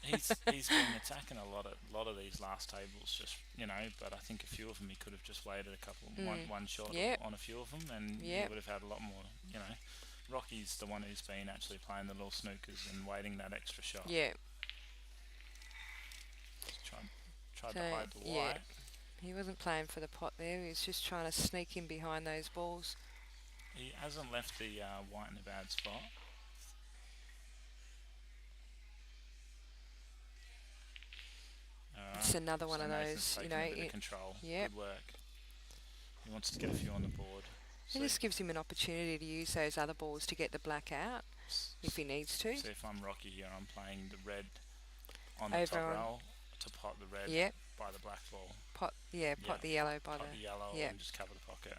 he's been attacking a lot of these last tables, just But I think a few of them he could have just waited a couple one shot Yep. on a few of them, and he Yep. would have had a lot more. Rocky's the one who's been actually playing the little snookers and waiting that extra shot. Yeah. Tried So, to hide the yeah. white. He wasn't playing for the pot there. He was just trying to sneak in behind those balls. He hasn't left the white in a bad spot. It's another one So of Nathan's those, taking a bit of control. Yep. Good work. He wants to get a few on the board. It just gives him an opportunity to use those other balls to get the black out if he needs to. So if I'm Rocky here, I'm playing the red on the Over top on- rail to pot the red Yep. by the black ball. Pot the yellow by Pot the yellow Yep. and just cover the pocket.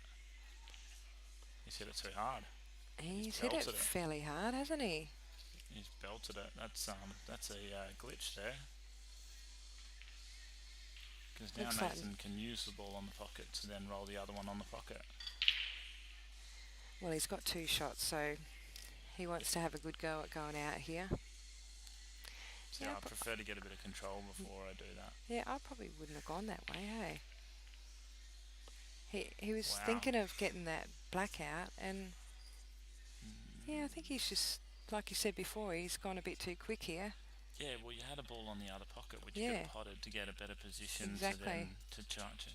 He's hit it too hard. He's hit it belted it. fairly hard, hasn't he? He's belted it. That's a glitch there. Because now Looks like- Nathan can use the ball on the pocket to then roll the other one on the pocket. Well, he's got two shots, so he wants to have a good go at going out here. So I prefer to get a bit of control before I do that. Yeah, I probably wouldn't have gone that way, hey? He was Wow. thinking of getting that black out, and yeah, I think he's just, like you said before, he's gone a bit too quick here. Yeah, well, you had a ball on the other pocket, which you Yeah. could have potted to get a better position Exactly. to charge,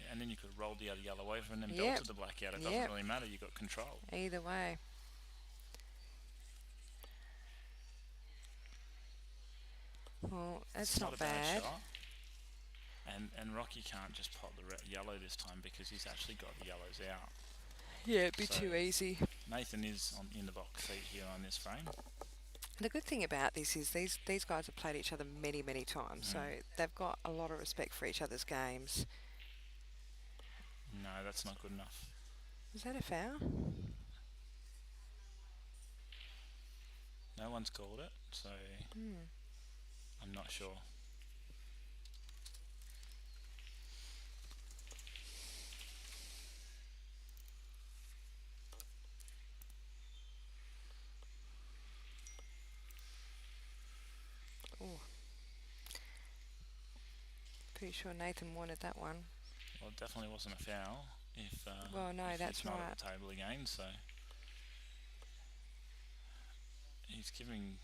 and then you could roll the other yellow over and then Yep. belted the black out. It doesn't Yep. really matter. You got control. Either way. Well, that's It's not a bad bad. shot. And Rocky can't just pot the yellow this time because he's actually got the yellows out. Yeah, it'd be So- too easy. Nathan is in the box seat here on this frame. The good thing about this is these guys have played each other many, many times, so they've got a lot of respect for each other's games. No, that's not good enough. Is that a foul? No one's called it, so I'm not sure. Oh. Pretty sure Nathan wanted that one. Well, it definitely wasn't a foul. Well, no, if that's he's not right. at the table again, so he's giving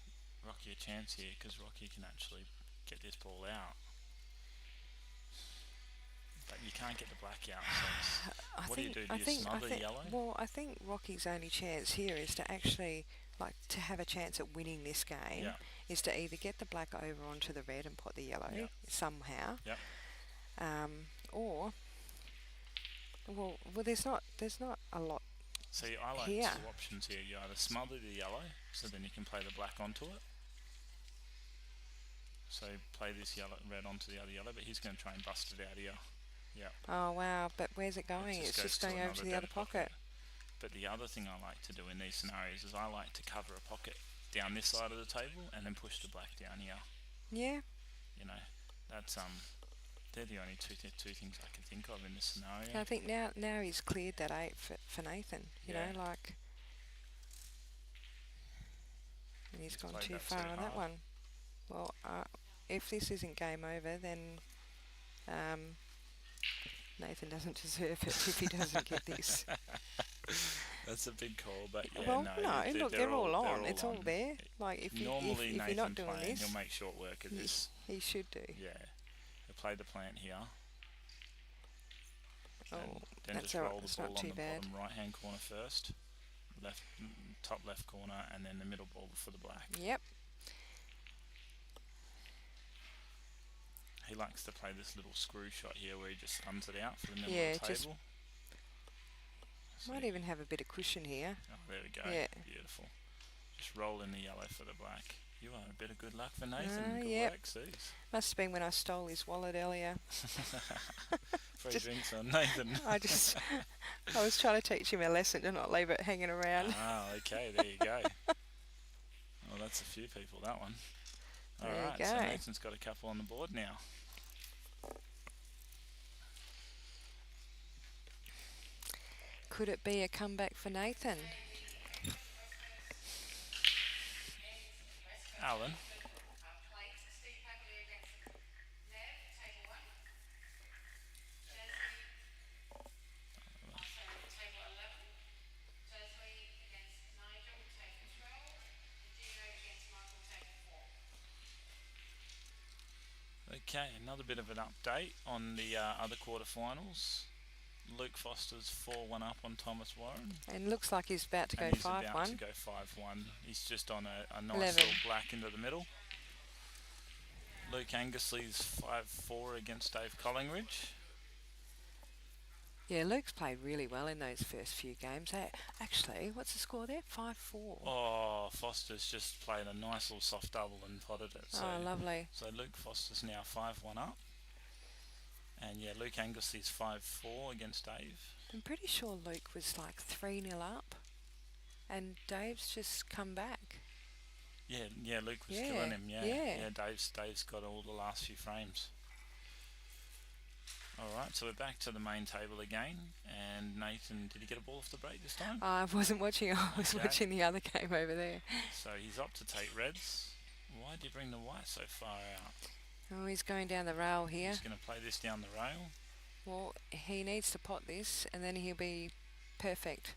Rocky a chance here because Rocky can actually get this ball out. But you can't get the black out. So what do you do? Do you smother yellow? Well, I think Rocky's only chance here is to actually, to have a chance at winning this game, Yeah. is to either get the black over onto the red and pot the yellow Yeah. somehow, Yep. or there's not a lot. See, I like Here. two options here. You either smother the yellow, so then you can play the black onto it. So play this red onto the other yellow, but he's going to try and bust it out here. Yeah. Oh wow! But where's it going? It's goes just going over to the another other pocket. But the other thing I like to do in these scenarios is I like to cover a pocket down this side of the table and then push the black down here. Yeah. That's they're the only two things I can think of in this scenario. I think now he's cleared that 8 for Nathan. You Yeah. know, and he's gone played too that far too on that hard. one. Well, if this isn't game over, then Nathan doesn't deserve it if he doesn't get this. That's a big call, but yeah, Well, no, look, they're all on. they're It's all on. there. If Normally you're Nathan not doing playing, this, he'll make short work of this. he should do. Yeah, he'll play the plant here. Oh, And then that's just all right. roll the It's ball not on too the bad. bottom right hand corner first, top left corner, and then the middle ball for the black. Yep. He likes to play this little screw shot here where he just stuns it out for the middle Yeah, of the just- table. Might even have a bit of cushion here. Oh, there we go. Yeah. Beautiful. Just roll in the yellow for the black. You are a bit of good luck for Nathan. Good yep. work, Suze. Must have been when I stole his wallet earlier. Free Just- drinks on Nathan. I was trying to teach him a lesson to not leave it hanging around. Okay, there you go. Well, that's a few people, that one. There you Alright, so go. Nathan's got a couple on the board now. Could it be a comeback for Nathan? Alan. Okay, another bit of an update on the other quarterfinals. Luke Foster's 4-1 up on Thomas Warren. And looks like he's about to go And he's 5-1. about to go 5-1. He's just on a nice 11. little black into the middle. Luke Angusley's 5-4 against Dave Collingridge. Yeah, Luke's played really well in those first few games. Actually, what's the score there? 5-4. Oh, Foster's just played a nice little soft double and potted it. So, Oh, lovely. So Luke Foster's now 5-1 up. And yeah, Luke Angusley's 5-4 against Dave. I'm pretty sure Luke was like 3-0 up. And Dave's just come back. Yeah, Luke was killing him. Yeah, Dave's got all the last few frames. Alright, so we're back to the main table again. And Nathan, did he get a ball off the break this time? I wasn't watching. I was watching the other game over there. So he's up to take reds. Why did he bring the white so far out? Oh, he's going down the rail here. He's going to play this down the rail. Well, he needs to pot this, and then he'll be perfect.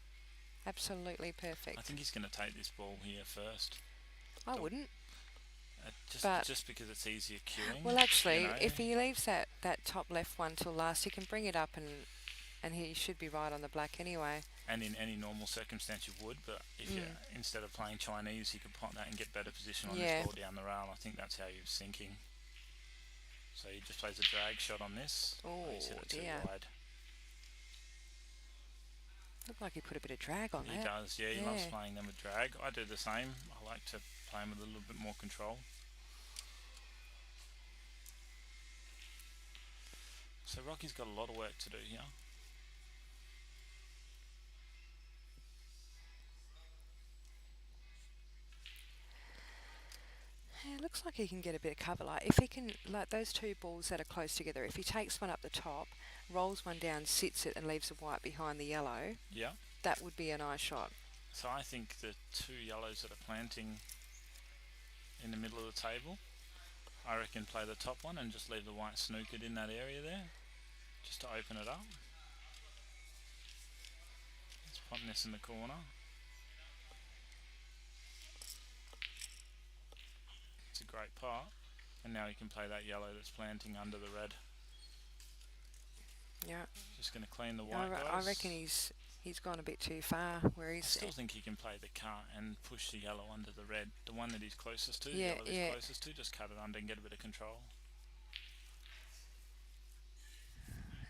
Absolutely perfect. I think he's going to take this ball here first. I wouldn't. Just because it's easier queuing. Well, actually, you know. if he leaves that top left one till last, he can bring it up and he should be right on the black anyway. And in any normal circumstance you would, but if you instead of playing Chinese, you could pot that and get better position on this ball down the rail. I think that's how he was thinking. So he just plays a drag shot on this. Oh, he's hit it too dear. wide. Looked like he put a bit of drag on He that. does, yeah. He loves playing them with drag. I do the same. I like to play them with a little bit more control. So Rocky's got a lot of work to do here. Yeah, it looks like he can get a bit of cover. Like if he can, like those two balls that are close together, if he takes one up the top, rolls one down, sits it, and leaves the white behind the yellow, that would be a nice shot. So I think the two yellows that are planting in the middle of the table, I reckon play the top one and just leave the white snookered in that area there, just to open it up. Let's pop this in the corner. It's a great pot, and now he can play that yellow that's planting under the red. Yeah. Just going to clean the white, guys. I reckon he's gone a bit too far. Where he's. I still think he can play the cut and push the yellow under the red. The one that he's closest to, Yeah, the yellow he's closest to, just cut it under and get a bit of control.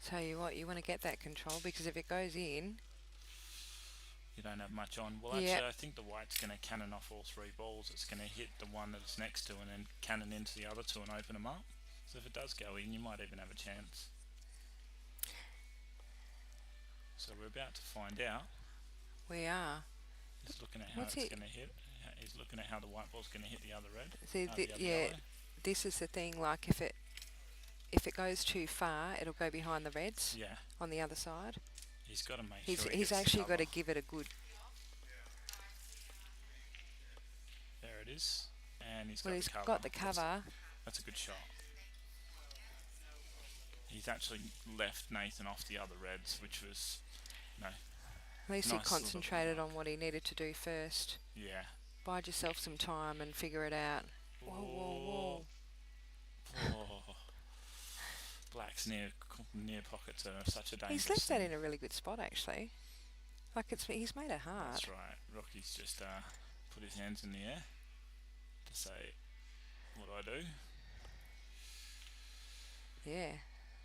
Tell you what, you want to get that control because if it goes in, you don't have much on. Well, actually, I think the white's going to cannon off all three balls. It's going to hit the one that it's next to and then cannon into the other two and open them up. So if it does go in, you might even have a chance. So we're about to find out. We are. He's looking at how it's going to hit. He's looking at how the white ball's going to hit the other red. See, yellow. This is the thing. Like if it goes too far, it'll go behind the reds. Yeah. On the other side. He's got to make sure he's actually got to give it a good. There it is, and he's got the cover. That's a good shot. He's actually left Nathan off the other reds, which was, At least he concentrated on what he needed to do first. Yeah. Bide yourself some time and figure it out. Whoa, whoa, whoa. Oh. Black's near pockets are such a dangerous. He's left that in a really good spot, actually. Like he's made it hard. That's right. Rocky's just put his hands in the air to say, "What do I do?" Yeah,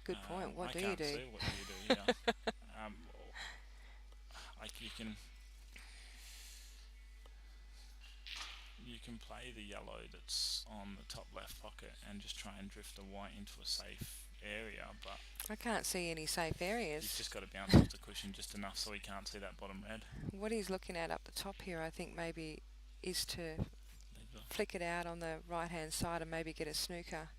good point. What do you do? What do you do? Yeah. You can play the yellow that's on the top left pocket and just try and drift the white into a safe area, but I can't see any safe areas. He's just got to bounce off the cushion just enough so he can't see that bottom red. What he's looking at up the top here, I think maybe, is to flick it out on the right-hand side and maybe get a snooker.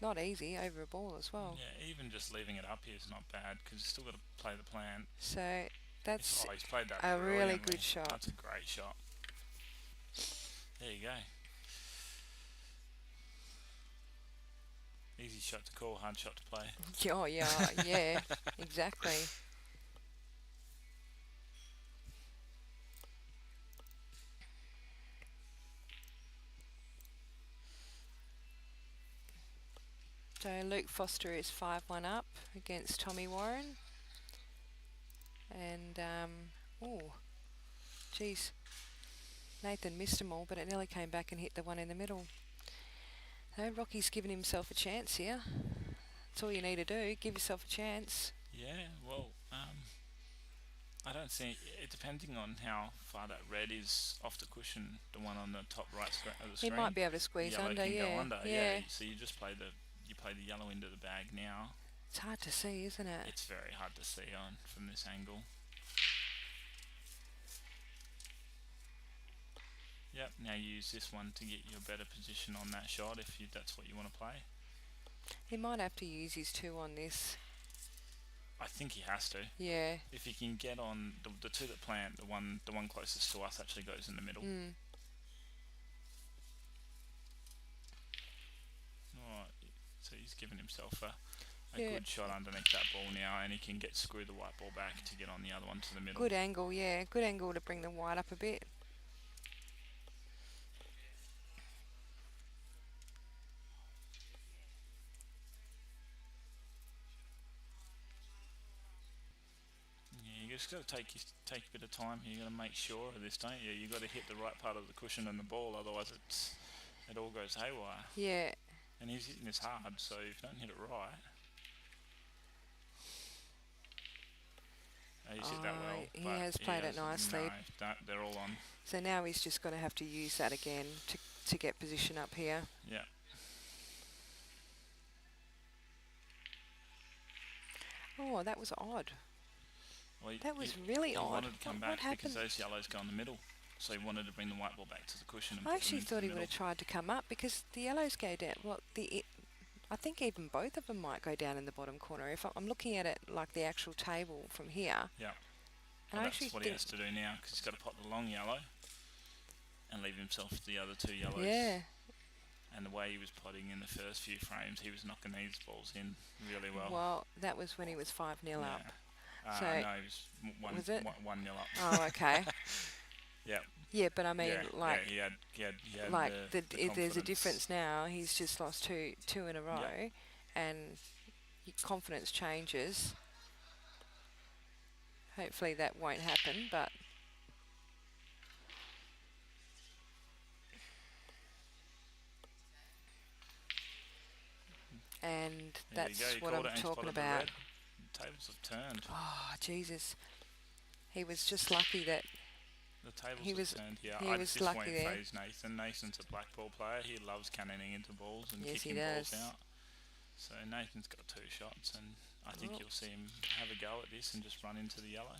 Not easy, over a ball as well. Yeah, even just leaving it up here is not bad because you've still got to play the plan. So That's Oh, he's played that a really brilliantly. good shot. That's a great shot. There you go. Easy shot to call, hard shot to play. Oh, yeah, yeah, exactly. So Luke Foster is 5-1 up against Tommy Warren. And, oh, geez. Nathan missed them all, but it nearly came back and hit the one in the middle. So Rocky's given himself a chance here. That's all you need to do, give yourself a chance. Yeah, well, I don't think, depending on how far that red is off the cushion, the one on the top right of the He screen. might be able to squeeze yellow under, can yeah. go under, Yeah. So you just play the yellow into the bag now. It's hard to see, isn't it? It's very hard to see on from this angle. Yep, now use this one to get you a better position on that shot if that's what you want to play. He might have to use his 2 on this. I think he has to. Yeah. If he can get on the 2 that plant, the one closest to us actually goes in the middle. Alright, so he's given himself a good shot underneath that ball now, and he can screw the white ball back to get on the other one to the middle. Good angle, yeah. Good angle to bring the white up a bit. Yeah, you just got to take a bit of time. You got to make sure of this, don't you? You got to hit the right part of the cushion and the ball, otherwise it all goes haywire. Yeah. And he's hitting this hard, so if you don't hit it right. He's hit that well. He has played it nicely. No, they're all on. So now he's just going to have to use that again to get position up here. Yeah. Oh, that was odd. Well, That was really odd. He wanted to come What back because happened? those yellows go in the middle. So he wanted to bring the white ball back to the cushion. And I put them actually into thought the he would have middle. tried to come up because the yellows go down. Well, I think even both of them might go down in the bottom corner. If I'm looking at it like the actual table from here. Yeah. And Well, I that's actually what think, he has to do now because he's got to pot the long yellow and leave himself the other 2 yellows. yeah. And the way he was potting in the first few frames, he was knocking these balls in really well. Well, that was when he was 5-0 up. So no, he was was it? 1-0 up. Oh, okay. Yeah. Yeah, but I mean, like, he had like the there's a confidence. difference now. He's just lost two in a row, and your confidence changes. Hopefully that won't happen, but and There you that's go, you what called I'm it and talking spotted the about. red. The tables have turned. Oh, Jesus. He was just lucky that The tables he have was- turned here. he I was just lucky won't there. phase Nathan. Nathan's a black ball player. He loves cannoning into balls and Yes, he kicking balls does. out. So Nathan's got 2 shots, and I think Oh. you'll see him have a go at this and just run into the yellow.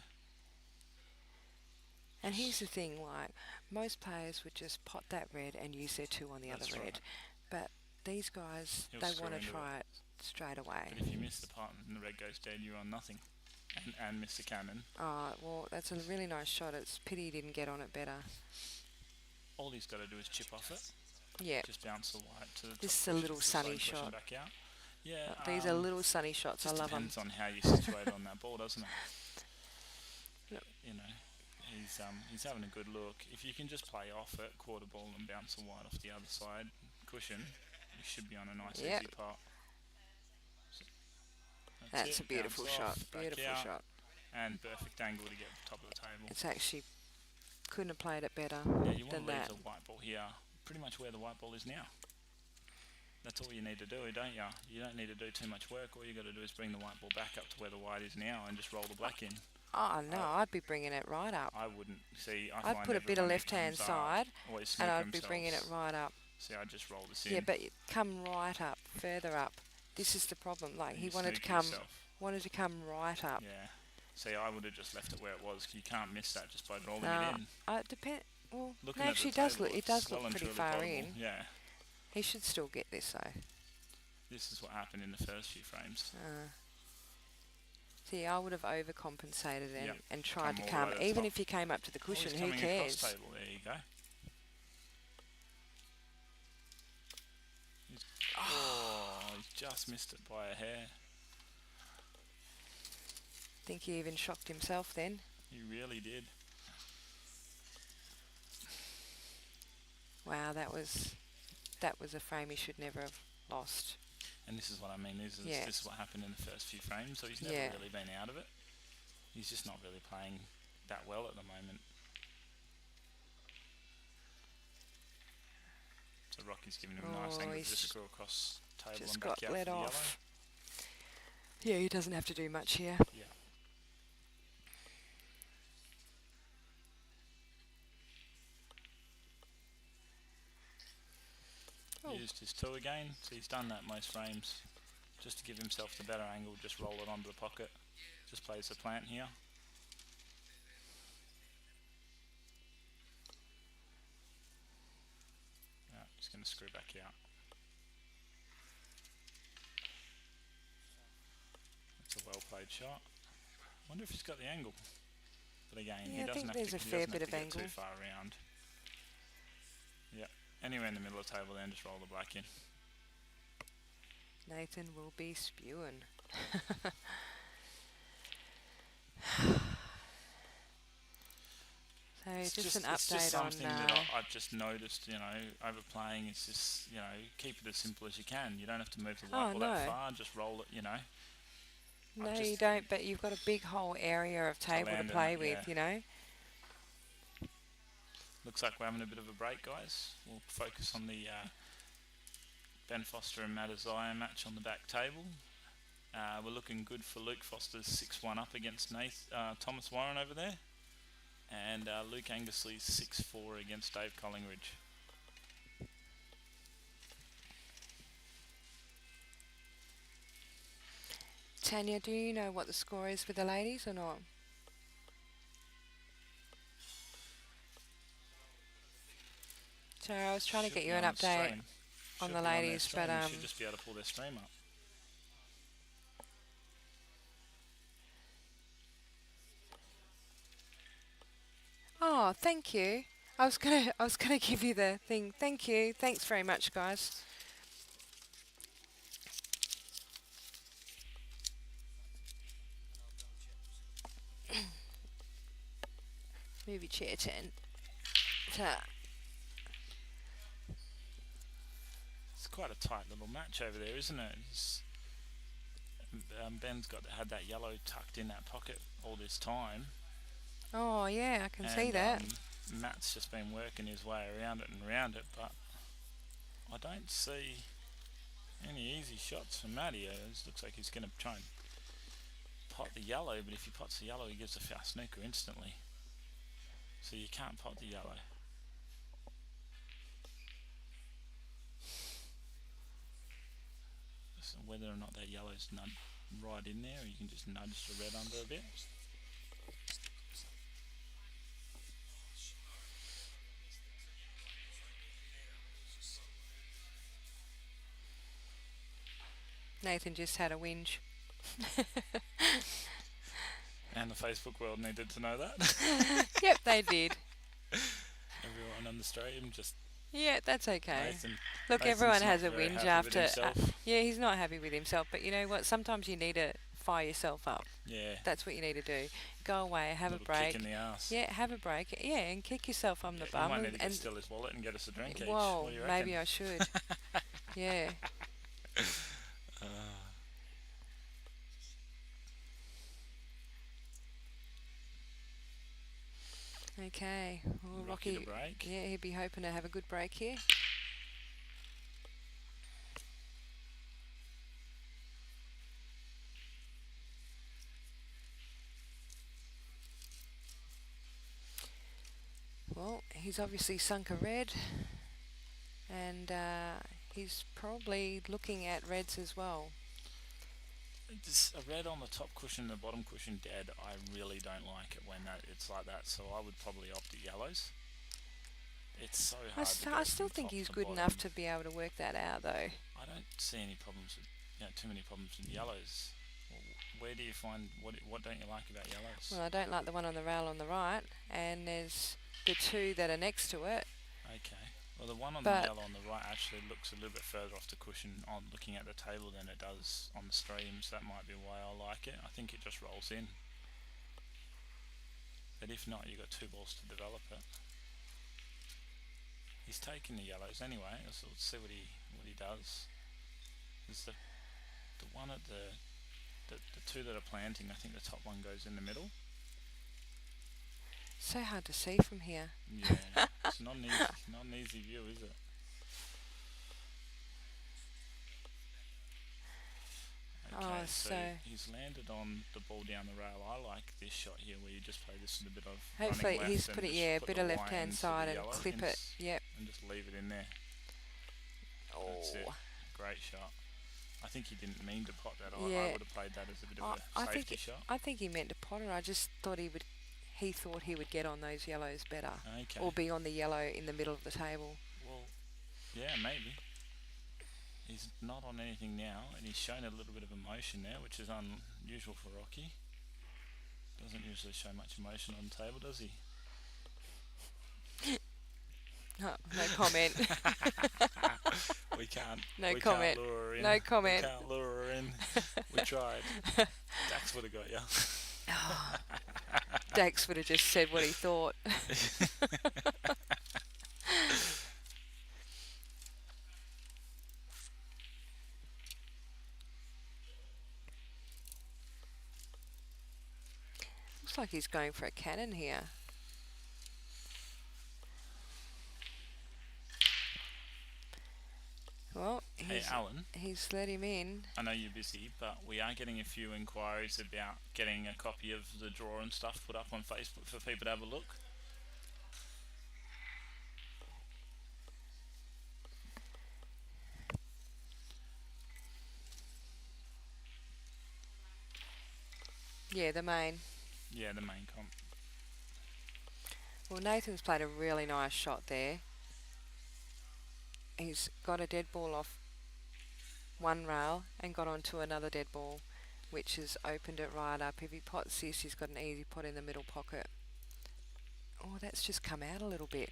And here's the thing, like, most players would just pot that red and use their 2 on the That's other red. right. But these guys, He'll they screw want to into try it straight away. But if you miss the pot and the red goes dead, you're on nothing. And miss the cannon. Oh, well, that's a really nice shot. It's pity he didn't get on it better. All he's got to do is chip off it. Yeah. Just bounce the white to the top. This is a push little the slow sunny push and shot. Back out. Yeah. These are little sunny shots. I Just love them. depends on how you situate on that ball, doesn't it? Yep. You know, he's having a good look. If you can just play off it, quarter ball, and bounce the white off the other side cushion, you should be on a nice Yep. easy pot. That's a it, beautiful bounce shot. off, back Beautiful out, shot. and perfect angle to get to the top of the table. It's actually couldn't have played it better Yeah, you want than to leave that. the white ball here, pretty much where the white ball is now. That's all you need to do, don't you? You don't need to do too much work. All you got to do is bring the white ball back up to where the white is now and just roll the black in. Oh no, I'd be bringing it right up. I wouldn't. See, I I'd find put a bit of everyone who left-hand comes up side, always and sneak I'd be bringing it themselves. right up. See, I just roll this in. Yeah, but come right up, further up. This is the problem. Like, he You wanted to sneak come, yourself. right up. Yeah. See, I would have just left it where it was. You can't miss that just by rolling No, it in. Well, Looking no, at the actually, it does table, look. It it's does well look and pretty truly far potable. in. Yeah. He should still get this though. This is what happened in the first few frames. See, I would have overcompensated and, Yep. and tried to all the come. way to the Even top. if you came up to the Oh, he's cushion, who coming across cares? table. There you go. He's just missed it by a hair. Think he even shocked himself then. He really did. Wow, that was a frame he should never have lost. And this is what I mean. This is what happened in the first few frames. So he's never really been out of it. He's just not really playing that well at the moment. So Rocky's giving him a nice angle to just screw across table just and got back out let for the off. Yeah, he doesn't have to do much here. Yeah. Used his two again, so he's done that most frames. Just to give himself the better angle, just roll it onto the pocket. Just plays the plant here. Yeah, he's going to screw back out. That's a well played shot. Wonder if he's got the angle. But again, Yeah, he I doesn't think have there's to, a he fair doesn't bit have to of get angle. too far around. Yeah, anywhere in the middle of the table then, just roll the black in. Nathan will be spewing. So It's just an it's just update on. something that I've just noticed, you know, overplaying is just, you know, keep it as simple as you can. You don't have to move the white ball that far, just roll it, you know. No, you don't, but you've got a big whole area of table to play with, you know. Looks like we're having a bit of a break, guys. We'll focus on the Ben Foster and Matt Isaiah match on the back table. We're looking good for Luke Foster's 6-1 up against Thomas Warren over there. And Luke Angusley's 6-4 against Dave Collingridge. Tanya, do you know what the score is for the ladies or not? So I was trying to get you an update on the ladies, but you should just be able to pull their stream up. Oh, thank you. I was gonna give you the thing. Thank you. Thanks very much, guys. Movie chair 10. It's quite a tight little match over there, isn't it? Ben's had that yellow tucked in that pocket all this time. Oh yeah, I can see that. Matt's just been working his way around it and around it, but I don't see any easy shots for Matty. It looks like he's going to try and pot the yellow, but if he pots the yellow, he gives a foul snooker instantly. So you can't pot the yellow. So whether or not that yellow's right in there, or you can just nudge the red under a bit. Nathan just had a whinge. And the Facebook world needed to know that. Yep, they did. Everyone on the stream just... Yeah, that's okay. Nathan's Everyone not has a very whinge happy after. with himself. Yeah, he's not happy with himself, but you know what? Sometimes you need to fire yourself up. Yeah. That's what you need to do. Go away, have a break. Kick in the ass. Yeah, have a break. Yeah, and kick yourself on the You bum. might need to and steal his wallet and get us a drink each. well, What do you maybe reckon? I should. Yeah. Okay. Well, Rocky Rocky. to break. Yeah, he'd be hoping to have a good break here. Well, he's obviously sunk a red, and he's probably looking at reds as well. Just a red on the top cushion and the bottom cushion dead. I really don't like it when it's like that, so I would probably opt at yellows. It's so hard to go I still from think top he's to good bottom. enough to be able to work that out, though. I don't see any problems with, too many problems with yellows. Where do you find what don't you like about yellows? Well, I don't like the one on the rail on the right, and there's the two that are next to it. Okay. Well, the one on the But- yellow on the right actually looks a little bit further off the cushion on looking at the table than it does on the streams. That might be why I like it. I think it just rolls in. But if not, you've got 2 balls to develop it. He's taking the yellows anyway, so let's see what he does. There's the one at the 2 that are planting. I think the top one goes in the middle. So hard to see from here. Yeah, it's not an easy view, is it? Okay, so he's landed on the ball down the rail. I like this shot here where you just play this in a bit of Hopefully running he's left put and it, just yeah, a put bit the of white left-hand into side the and yellow clip it. Yep. and just leave it in there. That's it. Oh. Great shot. I think he didn't mean to pot that. I Yeah. would have played that as a bit of I a think safety shot. I think he meant to pot it. I just thought he would. He thought he would get on those yellows better, Okay. or be on the yellow in the middle of the table. Well, yeah, maybe. He's not on anything now, and he's shown a little bit of emotion there, which is unusual for Rocky. Doesn't usually show much emotion on the table, does he? No, no comment. We can't. No we comment. Can't lure her in. No comment. We can't lure her in. We tried. Dax would have got you. Dax would have just said what he thought. Looks like he's going for a cannon here. Well, Hey, Alan. he's let him in. I know you're busy, but we are getting a few inquiries about getting a copy of the draw and stuff put up on Facebook for people to have a look. Yeah, the main. Yeah, the main comp. Well, Nathan's played a really nice shot there. He's got a dead ball off one rail and got onto another dead ball, which has opened it right up. If he pots this, he's got an easy pot in the middle pocket. Oh, that's just come out a little bit.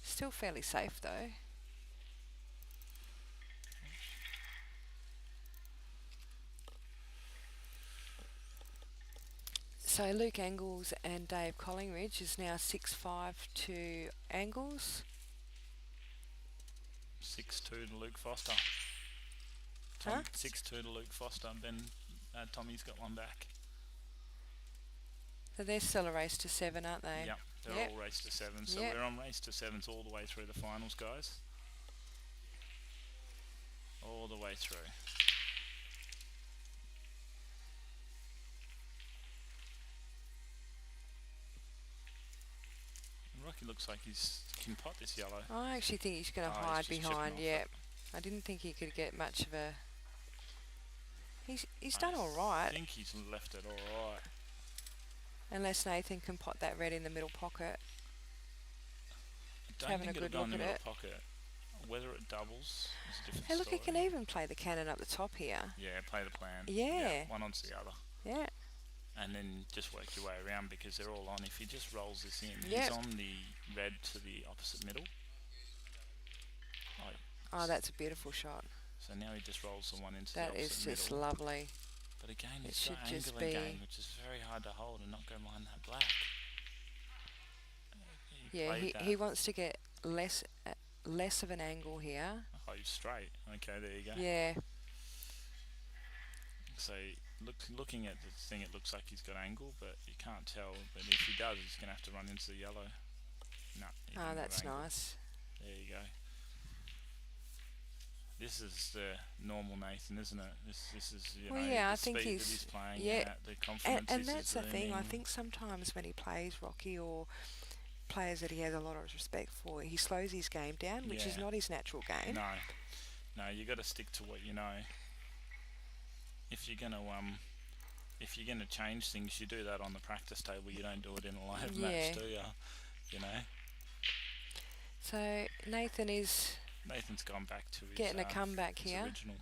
Still fairly safe though. So Luke Angles and Dave Collingridge is now 6-5 to Angles. 6-2 to Luke Foster. Huh? 6-2 to Luke Foster. Tommy's got one back. So they're still a race to 7, aren't they? Yep, they're Yep. all race to 7. So Yep. we're on race to 7s all the way through the finals, guys. All the way through. Rocky looks like he's can pot this yellow. I actually think he's going to Oh, he's hide just chipping behind. off Yeah, it. I didn't think he could get much of a. He's done all right, I think he's left it all right. unless Nathan can pot that red in the middle pocket. I don't Having think a good it'll go in the look at middle pocket. Whether it doubles is a different Hey, look, story. he can even play the cannon up the top here. Yeah, play the plan. Yeah. One onto the other. Yeah. And then just work your way around because they're all on. If he just rolls this in, Yep. he's on the red to the opposite middle. Oh, that's a beautiful shot. So now he just rolls the one into That the is opposite just middle. lovely. But again, It it's should got just angle be- again, which is very hard to hold and not go behind that black. Yeah, played that. he wants to get less of an angle here. Oh, he's straight. Okay, there you go. Yeah. So looking at the thing, it looks like he's got angle, but you can't tell. But if he does, he's going to have to run into the yellow. No. Oh, that's nice. There you go. This is the normal Nathan, isn't it? This is Well, know, yeah, the I think speed he's- that he's playing yeah, at, the confidence And he's that's the thing. I assuming. think sometimes when he plays Rocky or players that he has a lot of respect for, he slows his game down, which is Yeah. not his natural game. No, you got to stick to what you know. If you're gonna change things, you do that on the practice table. You don't do it in a live Yeah. match, do you? You know. So Nathan is Nathan's gone back to his getting a comeback his here. original.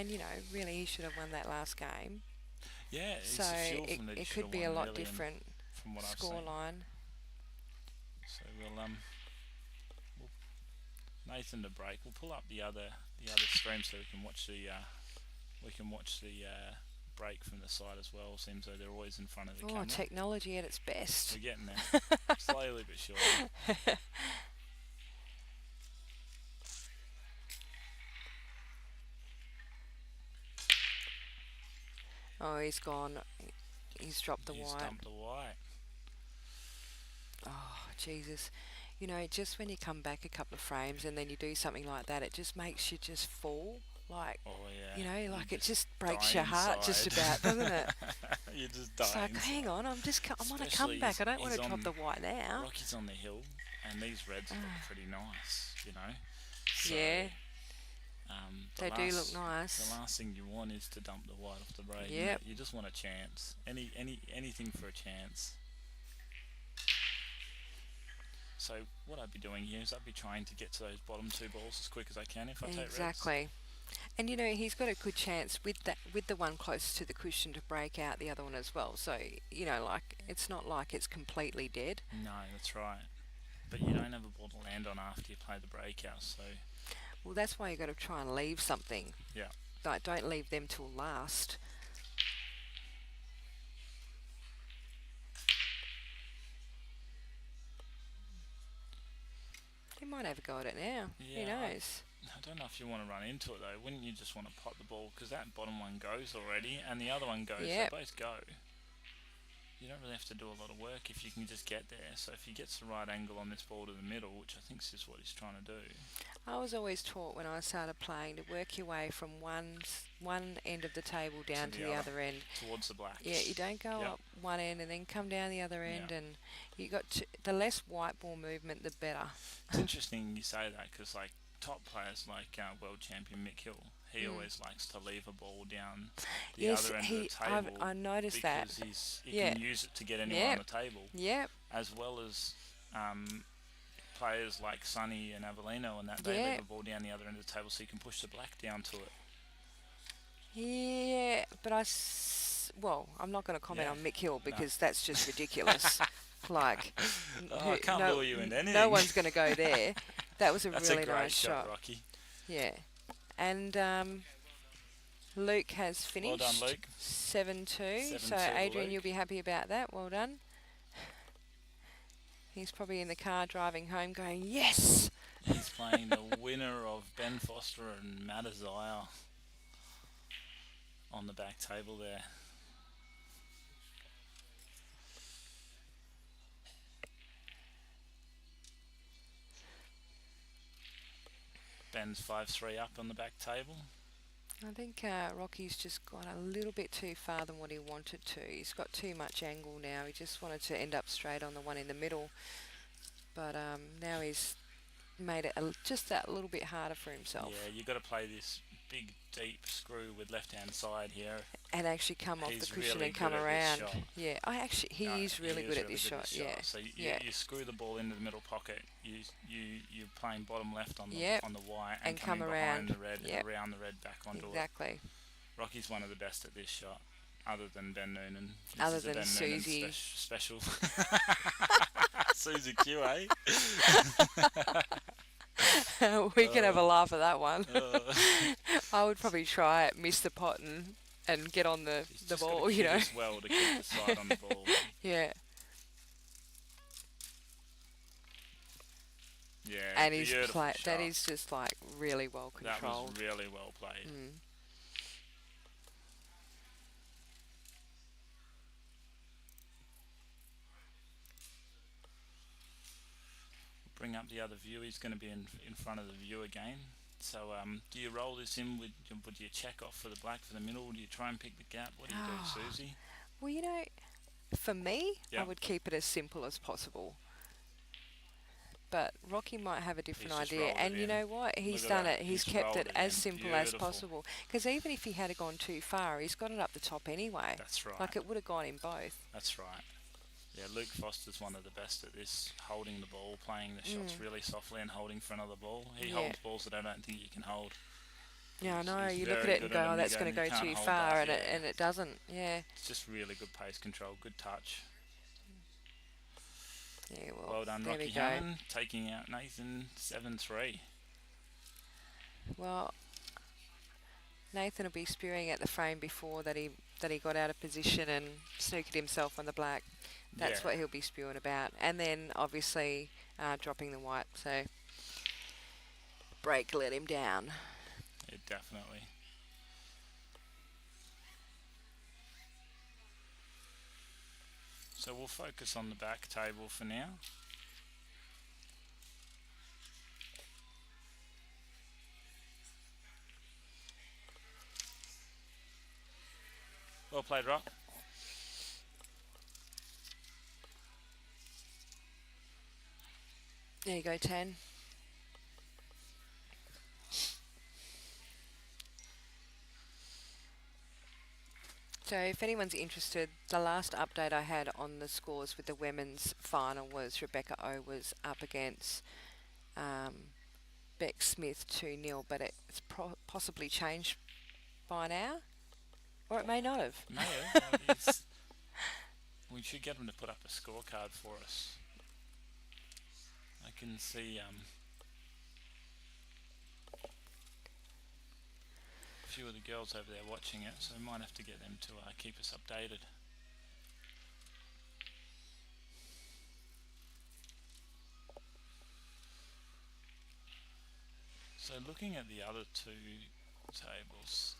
And, really he should have won that last game. Yeah, So it's a few of them that he it should could have be won a lot really, and different from what I've seen. scoreline. So we'll Nathan to break. We'll pull up the other stream so we can watch the break from the side as well. Seems like they're always in front of the Oh, camera. technology at its best. We're getting there, slowly but surely. Oh, he's gone. He's dropped the He's white. dumped the white. Oh, Jesus. Just when you come back a couple of frames and then you do something like that, it just makes you just fall. Like, Oh yeah. like You it just breaks die your heart just inside. about, doesn't it? You just die It's like, inside. hang on, I'm on a Especially comeback. I don't want he's to drop on- the white now. Rocky's on the hill, and these reds look pretty nice, So, Yeah, the they do last- look nice. The last thing you want is to dump the white off the break. Yep. You just want a chance. Anything for a chance. So what I'd be doing here is I'd be trying to get to those bottom two balls as quick as I can if I take reds. Exactly. And he's got a good chance with the one closest to the cushion to break out the other one as well. So like it's not like it's completely dead. No, that's right. But you don't have a ball to land on after you play the breakout, so Well, that's why you got to try and leave something. yeah. Like, don't leave them till last. He might have a go at it now. Who Yeah, knows? I don't know if you want to run into it though. Wouldn't you just want to pot the ball because that bottom one goes already and the other one goes? Yep. They both go. You don't really have to do a lot of work if you can just get there. So if he gets the right angle on this ball to the middle, which I think is what he's trying to do. I was always taught when I started playing to work your way from one end of the table down to the other end. Towards the blacks. Yeah, you don't go Yep. up one end and then come down the other end, Yeah. and you got the less white ball movement, the better. It's interesting you say that because like top players like world champion Mick Hill, he always likes to leave a ball down the Yes, other end of the I've table. I noticed that. Because he Yeah. can use it to get anyone Yep. on the table, Yep. as well as players like Sonny and Avellino and that they Yeah. leave a ball down the other end of the table so you can push the black down to it. Yeah, but I'm not going to comment Yeah. on Mick Hill because that's just ridiculous. Like, I can't lure you into anything. No one's going to go there. That was a That's really a great nice shot, shot. Rocky. Yeah, and Luke has finished. Well done, Luke. 7-2. So 7-2 Adrian, Luke. you'll be happy about that. Well done. He's probably in the car driving home, going, "Yes." He's playing the winner of Ben Foster and Matt Azire on the back table there. Ben's 5-3 up on the back table. I think Rocky's just gone a little bit too far than what he wanted to. He's got too much angle now. He just wanted to end up straight on the one in the middle. But now he's made it just that little bit harder for himself. Yeah, you've got to play this big, deep screw with left-hand side here. And actually come off He's the cushion really and come good at around. this shot. Yeah, he No, is really good at this really shot. good Yeah. So Yeah. you screw the ball into the middle pocket. You're playing bottom left on the Yep. on the white And coming come behind around. the red, Yep. around the red back onto Exactly. it. Rocky's one of the best at this shot, other than Ben Noonan. This Other is a than Ben Noonan Susie. special. Susie Q, eh? We can have a laugh at that one. Uh, I would probably try it, miss the pot and get on the he's just ball, gotta you hit know. as well to keep the side on the ball. Yeah. Yeah, And he's beautiful that shot. is just like really well That controlled. was really well played. Mm. Bring up the other view. He's going to be in front of the view again. So do you roll this in would you check off for the black for the middle? Do you try and pick the gap? What do you do, Susie? Well, for me, Yeah. I would keep it as simple as possible. But Rocky might have a different He's just idea, rolled it and you in. know what? He's Look at done that. it. He's He's kept rolled it it as in. simple as Beautiful. possible. Because even if he had gone too far, he's got it up the top anyway. That's right. Like it would have gone in both. That's right. Yeah, Luke Foster's one of the best at this, holding the ball, playing the shots really softly and holding for another ball. He Yeah. holds balls that I don't think you can hold. Yeah, I know. He's You look at very it and good go, at oh, them. that's going to You go can't too hold far, that, and yeah. it doesn't. Yeah. It's just really good pace control, good touch. Yeah, Well done, there we Rocky go. Hannon, taking out Nathan 7-3. Well, Nathan will be spewing at the frame before that he got out of position and snookered himself on the black. That's Yeah. what he'll be spewing about, and then obviously dropping the white. So break let him down. Yeah, definitely. So we'll focus on the back table for now. Well played, Rock. There you go, 10. So if anyone's interested, the last update I had on the scores with the women's final was Rebecca O was up against Beck Smith 2-0, but it's possibly changed by now, or it may not have. May have. We should get them to put up a scorecard for us. I can see a few of the girls over there watching it, so we might have to get them to keep us updated. So looking at the other two tables,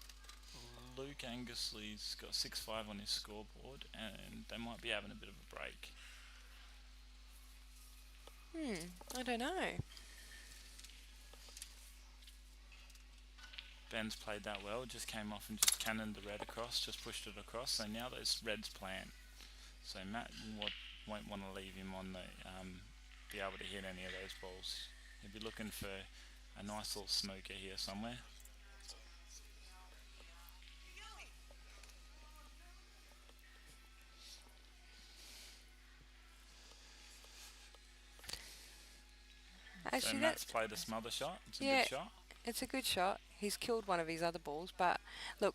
Luke Angusley's got 6-5 on his scoreboard, and they might be having a bit of a break. I don't know. Ben's played that well, just came off and just cannoned the red across, just pushed it across, so now those reds plant. So Matt won't want to leave him on the be able to hit any of those balls. He'll be looking for a nice little snooker here somewhere. So Actually, Matt's played a smother shot. It's a yeah, good shot. it's a good shot. He's killed one of his other balls, but look,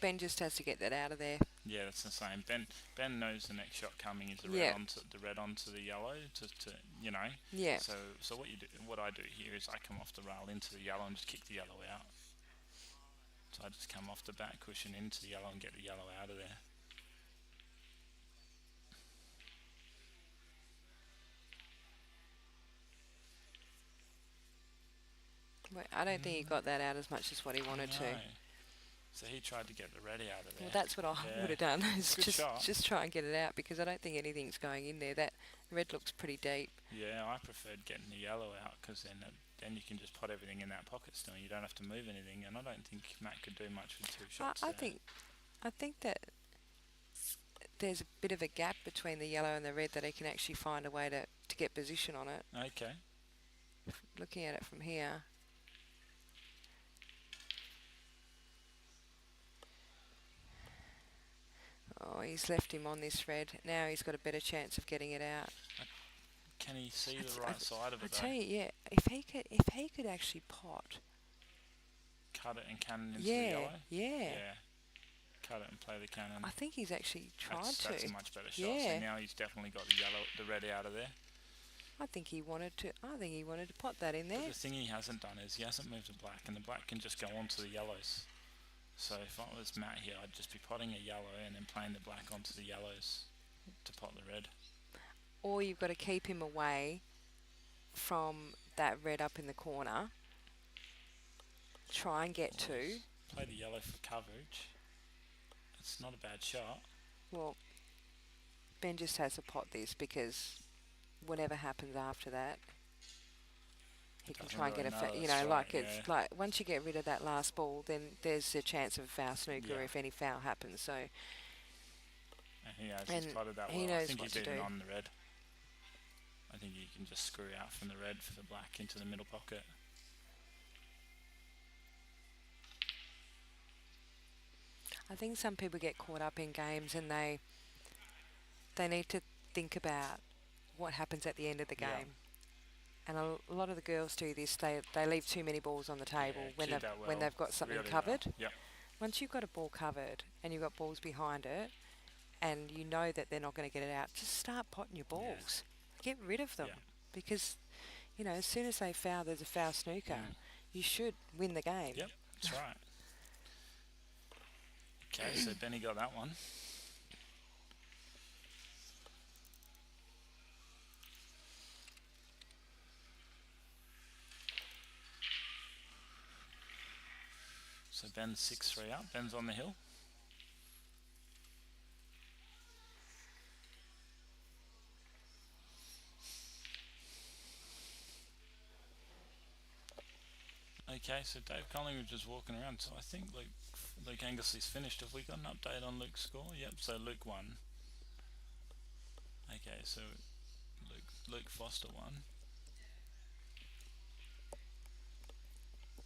Ben just has to get that out of there. Yeah, that's the same. Ben knows the next shot coming is the Yeah. red onto the yellow to you know. Yeah. So what I do here is I come off the rail into the yellow and just kick the yellow out. So I just come off the back cushion into the yellow and get the yellow out of there. I don't think he got that out as much as what he wanted to. No. So he tried to get the red out of there. Well, that's what I Yeah. would have done. Is Good shot. just try and get it out, because I don't think anything's going in there. That red looks pretty deep. Yeah, I preferred getting the yellow out, because then you can just pot everything in that pocket still. You don't have to move anything, and I don't think Matt could do much with two shots. I think that there's a bit of a gap between the yellow and the red that he can actually find a way to get position on it. Okay. Looking at it from here. Oh, he's left him on this red. Now he's got a better chance of getting it out. Can he see the right side of I it tell though? you, yeah, if he could actually pot. Cut it and cannon into the Yeah, yellow? yeah. Cut it and play the cannon. I think he's actually tried to. That's a much better shot. Yeah. So now he's definitely got the red out of there. I think he wanted to pot that in But there. the thing he hasn't done is he hasn't moved the black, and the black can just go onto the yellows. So if I was Matt here, I'd just be potting a yellow and then playing the black onto the yellows to pot the red. Or you've got to keep him away from that red up in the corner. Try and get two. Play the yellow for coverage. It's not a bad shot. Well, Ben just has to pot this, because whatever happens after that, he can Doesn't try and get really a, matter, you that's know, right, like it's yeah. like once you get rid of that last ball, then there's a chance of a foul snooker Yeah. if any foul happens. So And he has And he's potted that he well. I knows think what he's to even do. on the red. I think you can just screw out from the red for the black into the middle pocket. I think some people get caught up in games and they need to think about what happens at the end of the Yeah. game. And a lot of the girls do this. They leave too many balls on the table Yeah, when cue they've that when well, they've got something really covered. well. Yep. Once you've got a ball covered and you've got balls behind it, and you know that they're not going to get it out, just start potting your balls. Get rid of them Yeah. because, you know, as soon as they foul, there's a foul snooker. You should win the game. Yep, that's right. Okay, so Benny got that one. So Ben's 6-3 up. Ben's on the hill. Okay, so Dave Collingwood just walking around. So I think Luke Anglesey's finished. Have we got an update on Luke's score? Yep, so Luke won. Okay, so Luke Foster won.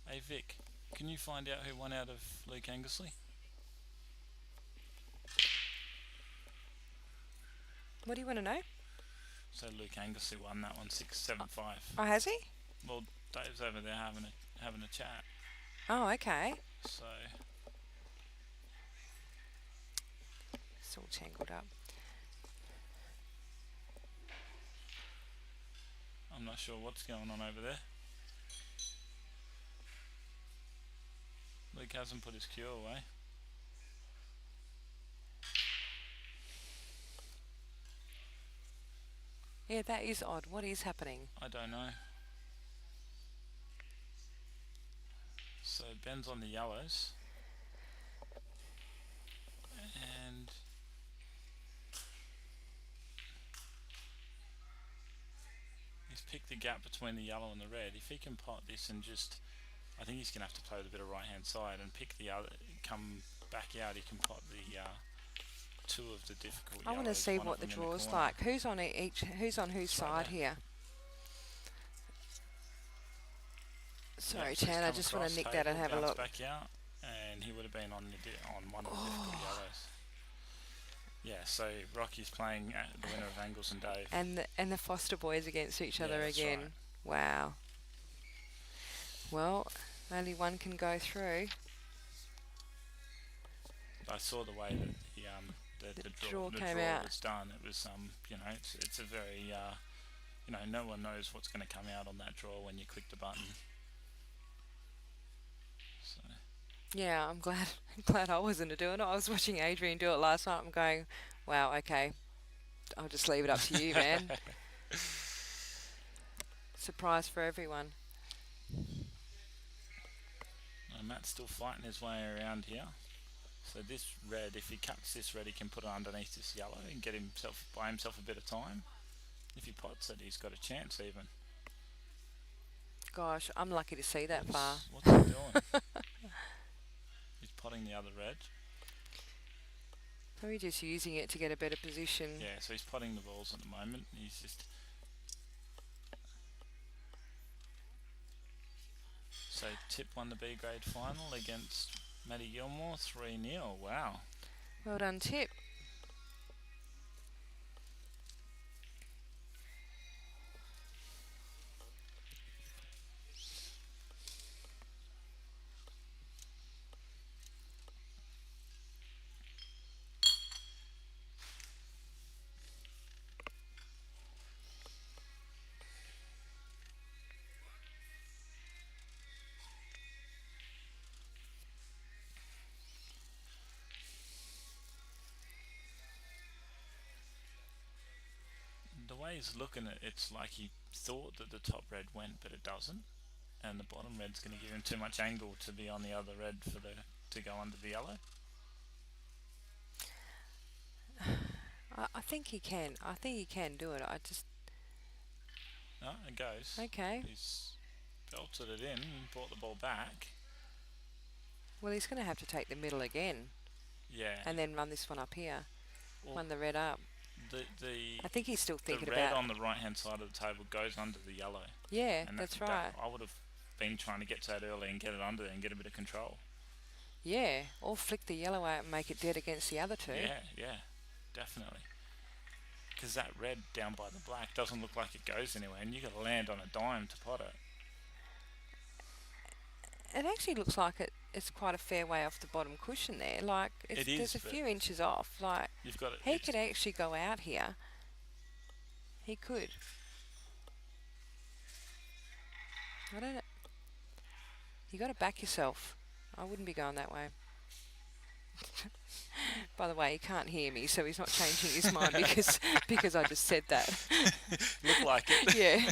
Hey Vic, can you find out who won out of Luke Anglesey? What do you want to know? So Luke Anglesey won that one 6-7-5. Oh, has he? Well, Dave's over there having a chat. Oh, okay. So It's all tangled up. I'm not sure what's going on over there. Luke hasn't put his cue away. Yeah, that is odd. What is happening? I don't know. So Ben's on the yellows. And he's picked the gap between the yellow and the red. If he can pot this and just, I think he's going to have to play with a bit of right hand side and pick the other, come back out, he can pot the two of the difficult I want to yellows, see one what of the them in draw's corner. like. Who's on each? Who's on whose It's right side there. here? Sorry, Yeah, so he's Chan. I come just want to across, nick that and table, have a bounce look. back out, and he would have been on one of the difficult yellows. Yeah, so Rocky's playing the winner of Angles and Dave. And the Foster boys against each Yeah, other that's again. right. Wow. Well, only one can go through. I saw the way that the draw came out. was done. It was you know, it's a very you know, no one knows what's going to come out on that draw when you click the button. So Yeah, I'm glad I wasn't doing it. I was watching Adrian do it last night. I'm going, wow, okay. I'll just leave it up to you, man. Surprise for everyone. Matt's still fighting his way around here. So this red, if he cuts this red, he can put it underneath this yellow and buy himself a bit of time. If he pots it, he's got a chance even. Gosh, I'm lucky to see that far. What's he doing? He's potting the other red. So we're just using it to get a better position. Yeah, so he's potting the balls at the moment. He's just... So Tip won the B grade final against Matty Gilmore, 3-0. Wow. Well done, Tip. The way he's looking at it, it's like he thought that the top red went, but it doesn't. And the bottom red's going to give him too much angle to be on the other red to go under the yellow. I think he can. I think he can do it. I just... No, it goes. Okay. He's belted it in and brought the ball back. Well, he's going to have to take the middle again Yeah. and then run this one up here. Well, Run the red up. I think he's still thinking the red about... on the right hand side of the table goes under the yellow. Yeah, And that's right. I would have been trying to get to that early and get it under and get a bit of control. Yeah, or flick the yellow out and make it dead against the other two. Yeah, yeah, definitely. because that red down by the black doesn't look like it goes anywhere, and you got to land on a dime to pot it. It actually looks like it's quite a fair way off the bottom cushion there. Like It is, there's a but few inches off. Like You've got it. he could actually go out here. He could. I don't know. You got to back yourself. I wouldn't be going that way. By the way, he can't hear me, so he's not changing his mind because I just said that. Look like it. Yeah,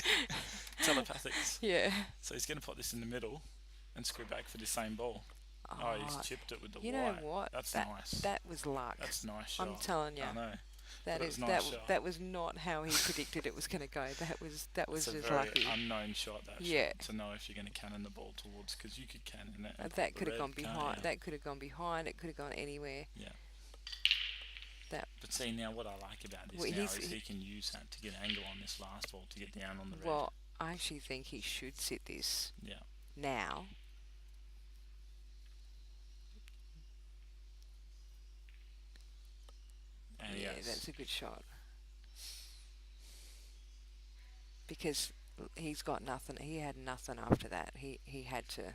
Telepathics. yeah. So he's going to put this in the middle and screw back for the same ball. Oh, he's chipped it with the You white. know what? That's that, nice. That was luck. That's a nice shot. I'm telling you. I know. That But it is was a nice shot. that was not how he predicted it was going to go. That was It's a just very lucky. unknown shot, that Yeah. shot, to know if you're going to cannon the ball towards, because you could cannon it. and That put the could have red, gone can't behind. you? That could have gone behind. It could have gone anywhere. Yeah. That. But see, now what I like about this Well, now is he's- he can use that to get angle on this last ball to get down on the red. Well, I actually think he should sit this Yeah. now. And Yeah, yes. that's a good shot. Because he's got nothing. He had nothing after that. He had to.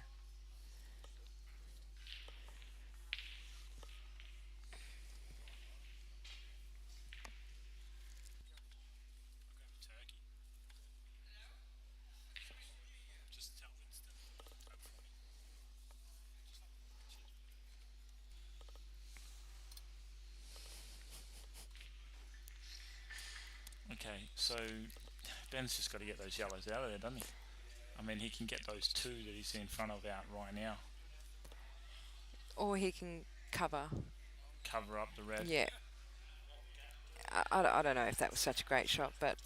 Okay, so Ben's just got to get those yellows out of there, doesn't he? I mean, he can get those two that he's in front of out right now. Or he can cover. Cover up the red. Yeah. I don't know if that was such a great shot, but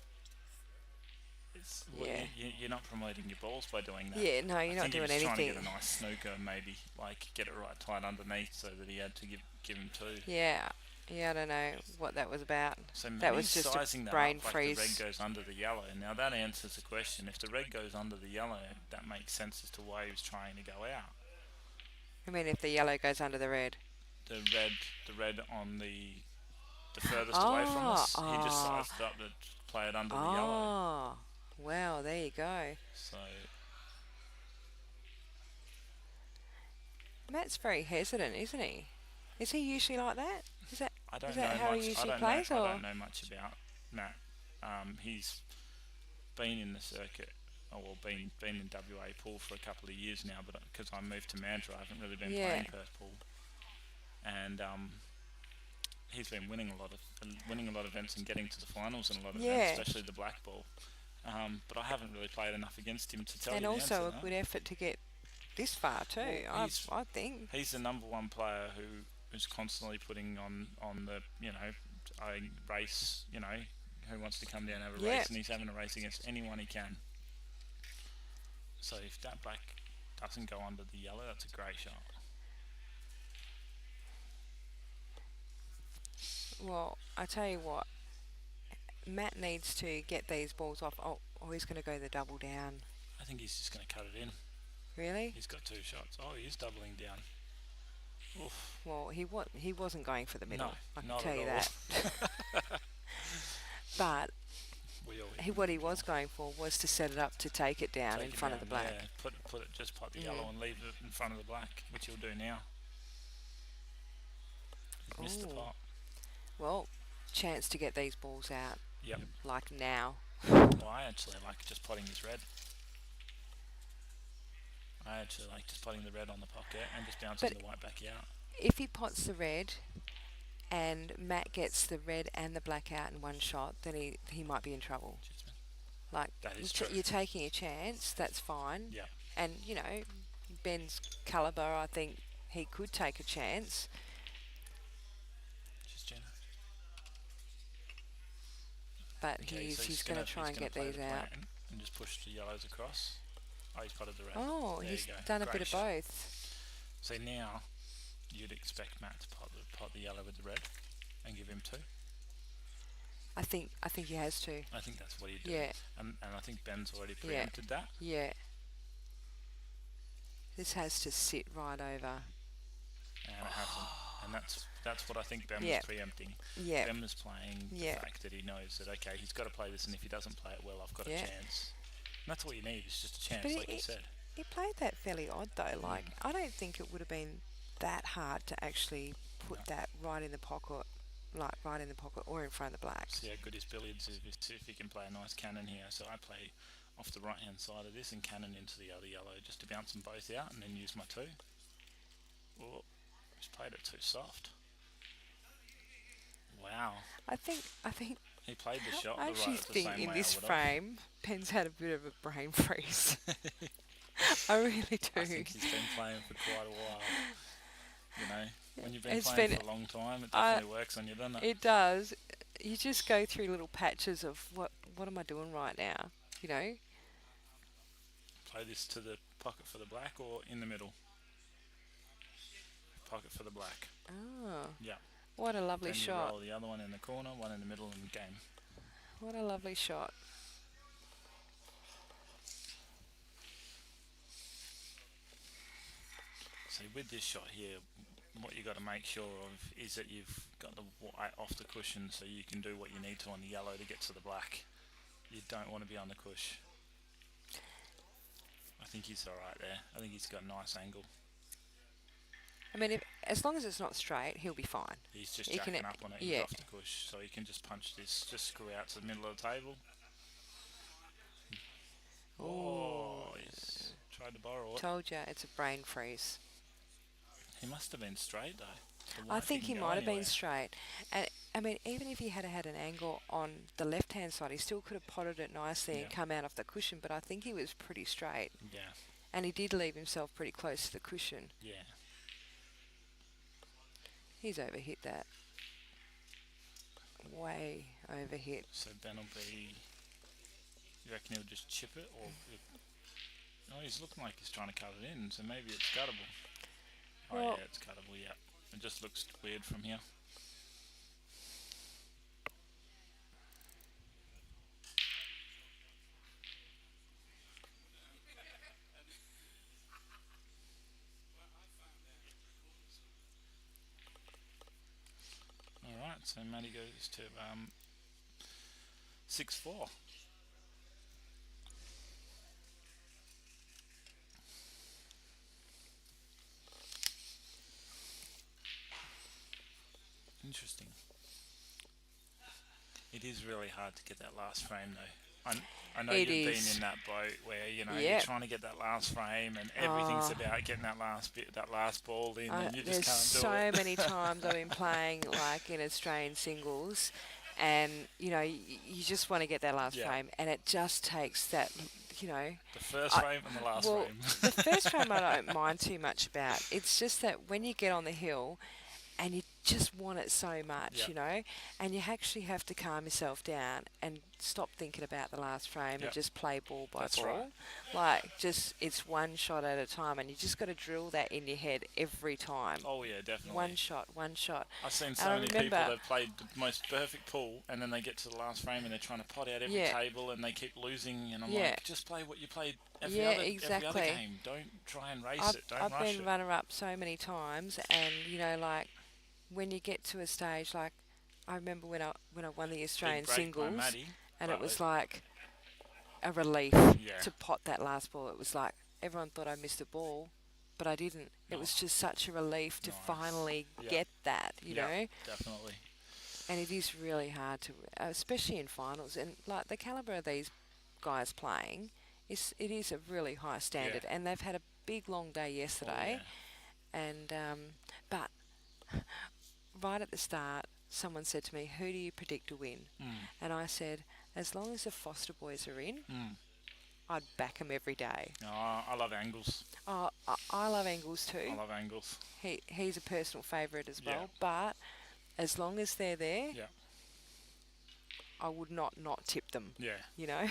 Well, yeah. You're not promoting your balls by doing that. Yeah, no, you're I not think doing he was trying to anything. get a nice snooker, maybe, like get it right tight underneath so that he had to give him two. Yeah, I don't know what that was about. So That maybe was just sizing a that brain up, like freeze. the red goes under the yellow. Now that answers the question. If the red goes under the yellow, that makes sense as to why he was trying to go out. I mean, if the yellow goes under the red. The red on the furthest away from us, he just sized it up to play it under the yellow. Oh, well, there you go. So Matt's very hesitant, isn't he? Is he usually like that? I don't Is that know how he much. I usually don't plays, know. or? I don't know much about Matt. He's been in the circuit, been in WA pool for a couple of years now. But because I moved to Mandurah, I haven't really been playing Perth pool. And he's been winning a lot of events and getting to the finals in a lot of events, especially the black ball. But I haven't really played enough against him to tell you And the also answer, a no. good effort to get this far too. Well, I think. He's the number one player who's constantly putting on the a race. Who wants to come down and have a race, and he's having a race against anyone he can. So if that black doesn't go under the yellow, that's a great shot. Well, I tell you what, Matt needs to get these balls off. Oh, he's going to go the double down. I think he's just going to cut it in. Really? He's got two shots. Oh, he is doubling down. Oof. Well, he wasn't going for the middle. No, I can not tell at you all. that. But We what he was going for was to set it up to take it down in front of the black. Yeah, just put the yellow and leave it in front of the black, which he'll do now. He's missed the Ooh. pot. Well, chance to get these balls out. Yep. Like now. Well, I actually like just potting his red. I actually like just putting the red on the pocket and just bouncing But the white back out. If he pots the red and Matt gets the red and the black out in one shot, then he might be in trouble. Cheers, man. Like, That is true. you're taking a chance, that's fine. Yeah. And, Ben's calibre, I think he could take a chance. Cheers, Jenna. But Okay, he's gonna going to try and get play these the out. plan and just push the yellows across. Oh, he's potted the red. Oh, There he's you go. done a Great bit of shot. both. So now you'd expect Matt to pot the yellow with the red and give him two. I think he has to. I think that's what he'd do. Yeah. And I think Ben's already preempted that. Yeah. This has to sit right over. And it hasn't. And that's what I think Ben Yeah. was preempting. Yeah. Ben was playing the Yeah. fact that he knows that okay, he's got to play this, and if he doesn't play it well, I've got a Yeah. chance. And that's all you need is just a But chance, like you said. he played that fairly odd though. Like I don't think it would have been that hard to actually put No. that right in the pocket, like right in the pocket or in front of the blacks. See how good his billiards is. If he can play a nice cannon here. So I play off the right hand side of this and cannon into the other yellow just to bounce them both out and then use my two. Oh, he's played it too soft. Wow. I think He played the shot I the actually right the think same in way this I would have. frame, Penn's had a bit of a brain freeze. I really do. I think he's been playing for quite a while. You know, when you've been It's playing been- for a long time, it I- definitely works on you, doesn't it? It does. You just go through little patches of what am I doing right now? You know? Play this to the pocket for the black or in the middle? Pocket for the black. Oh. Yeah. What a lovely Then you shot. roll the other one in the corner, one in the middle, and game. What a lovely shot. See, with this shot here, what you got to make sure of is that you've got the white off the cushion so you can do what you need to on the yellow to get to the black. You don't want to be on the cush. I think he's alright there. I think he's got a nice angle. I mean, as long as it's not straight, he'll be fine. He's just He can- jacking up on it. He's yeah. off the cush, so he can just punch this, just screw out to the middle of the table. Oh, he's tried to borrow it. Told you, it's a brain freeze. He must have been straight though. The I white think he didn't go might have been anywhere. straight. And I mean, even if he had had an angle on the left-hand side, he still could have potted it nicely and Yeah. come out off the cushion. But I think he was pretty straight, Yeah, and he did leave himself pretty close to the cushion. yeah. He's overhit that. Way overhit. So Ben will be. You reckon he'll just chip it, or? No, he's looking like he's trying to cut it in. So maybe it's cuttable. Oh Well- yeah, it's cuttable. Yeah, it just looks weird from here. All right, so Matty goes to 6-4. Interesting. It is really hard to get that last frame though. I know It you've is. been in that boat where you know Yeah. you're trying to get that last frame and everything's Oh. about getting that last bit, that last ball in, and you just There's can't so do it. many times I've been playing like in Australian singles, and you know you just want to get that last Yeah. frame, and it just takes that, you know. The first I- frame and the last Well, frame. the first frame I don't mind too much about. It's just that when you get on the hill, and you just want it so much, Yep. you know, and you actually have to calm yourself down and stop thinking about the last frame Yep. and just play ball by That's ball. right. Like, just it's one shot at a time, and you just got to drill that in your head every time. Oh yeah, definitely. One shot, one shot. I've seen And so I many people remember- that played the most perfect pool, and then they get to the last frame and they're trying to pot out every Yeah. table, and they keep losing. And I'm Yeah. like, just play what you played every, Yeah, other, every exactly. other game. Don't try and race I've, it. Don't I've rush been it. runner-up so many times, and you know, like when you get to a stage, like I remember when I won the Big Australian break by singles, Maddie, and it but was like a relief Yeah. to pot that last ball. It was like everyone thought I missed a ball, but I didn't. It was just such a relief to Nice. finally Yeah. get that, you yeah, know. definitely. And it is really hard to, especially in finals, and like the caliber of these guys playing, it is a really high standard, and they've had a big long day Oh, yesterday, yeah. and but right at the start, someone said to me, "Who do you predict to win?" And I said, "As long as the Foster boys are in, I'd back them every day." Oh, I love angles. Oh, I love Engels I too. love angles. He's a personal favourite as well. Yeah. But as long as they're there, Yeah. I would not tip them. Yeah. You know.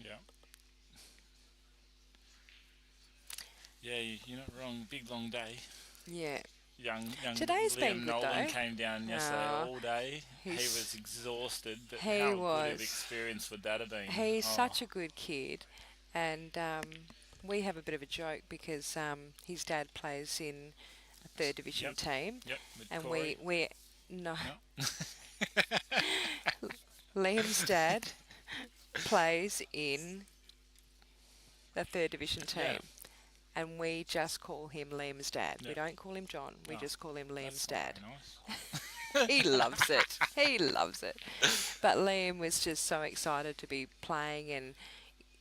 Yeah. Yeah, you're not wrong. Big long day. Yeah. Young Today's Liam been good, Nolan though. came down yesterday all day. He he's- was exhausted, but He how good was. of experience would that have been? He's Oh, such a good kid, and we have a bit of a joke because his dad plays in third division Yep. team, Yep. With and Corey. we no. No. Liam's dad plays in the third division team, Yeah. and we just call him Liam's dad. We Yeah. don't call him John. We Oh, just call him Liam's That's not dad. very nice. He loves it. He loves it. But Liam was just so excited to be playing and,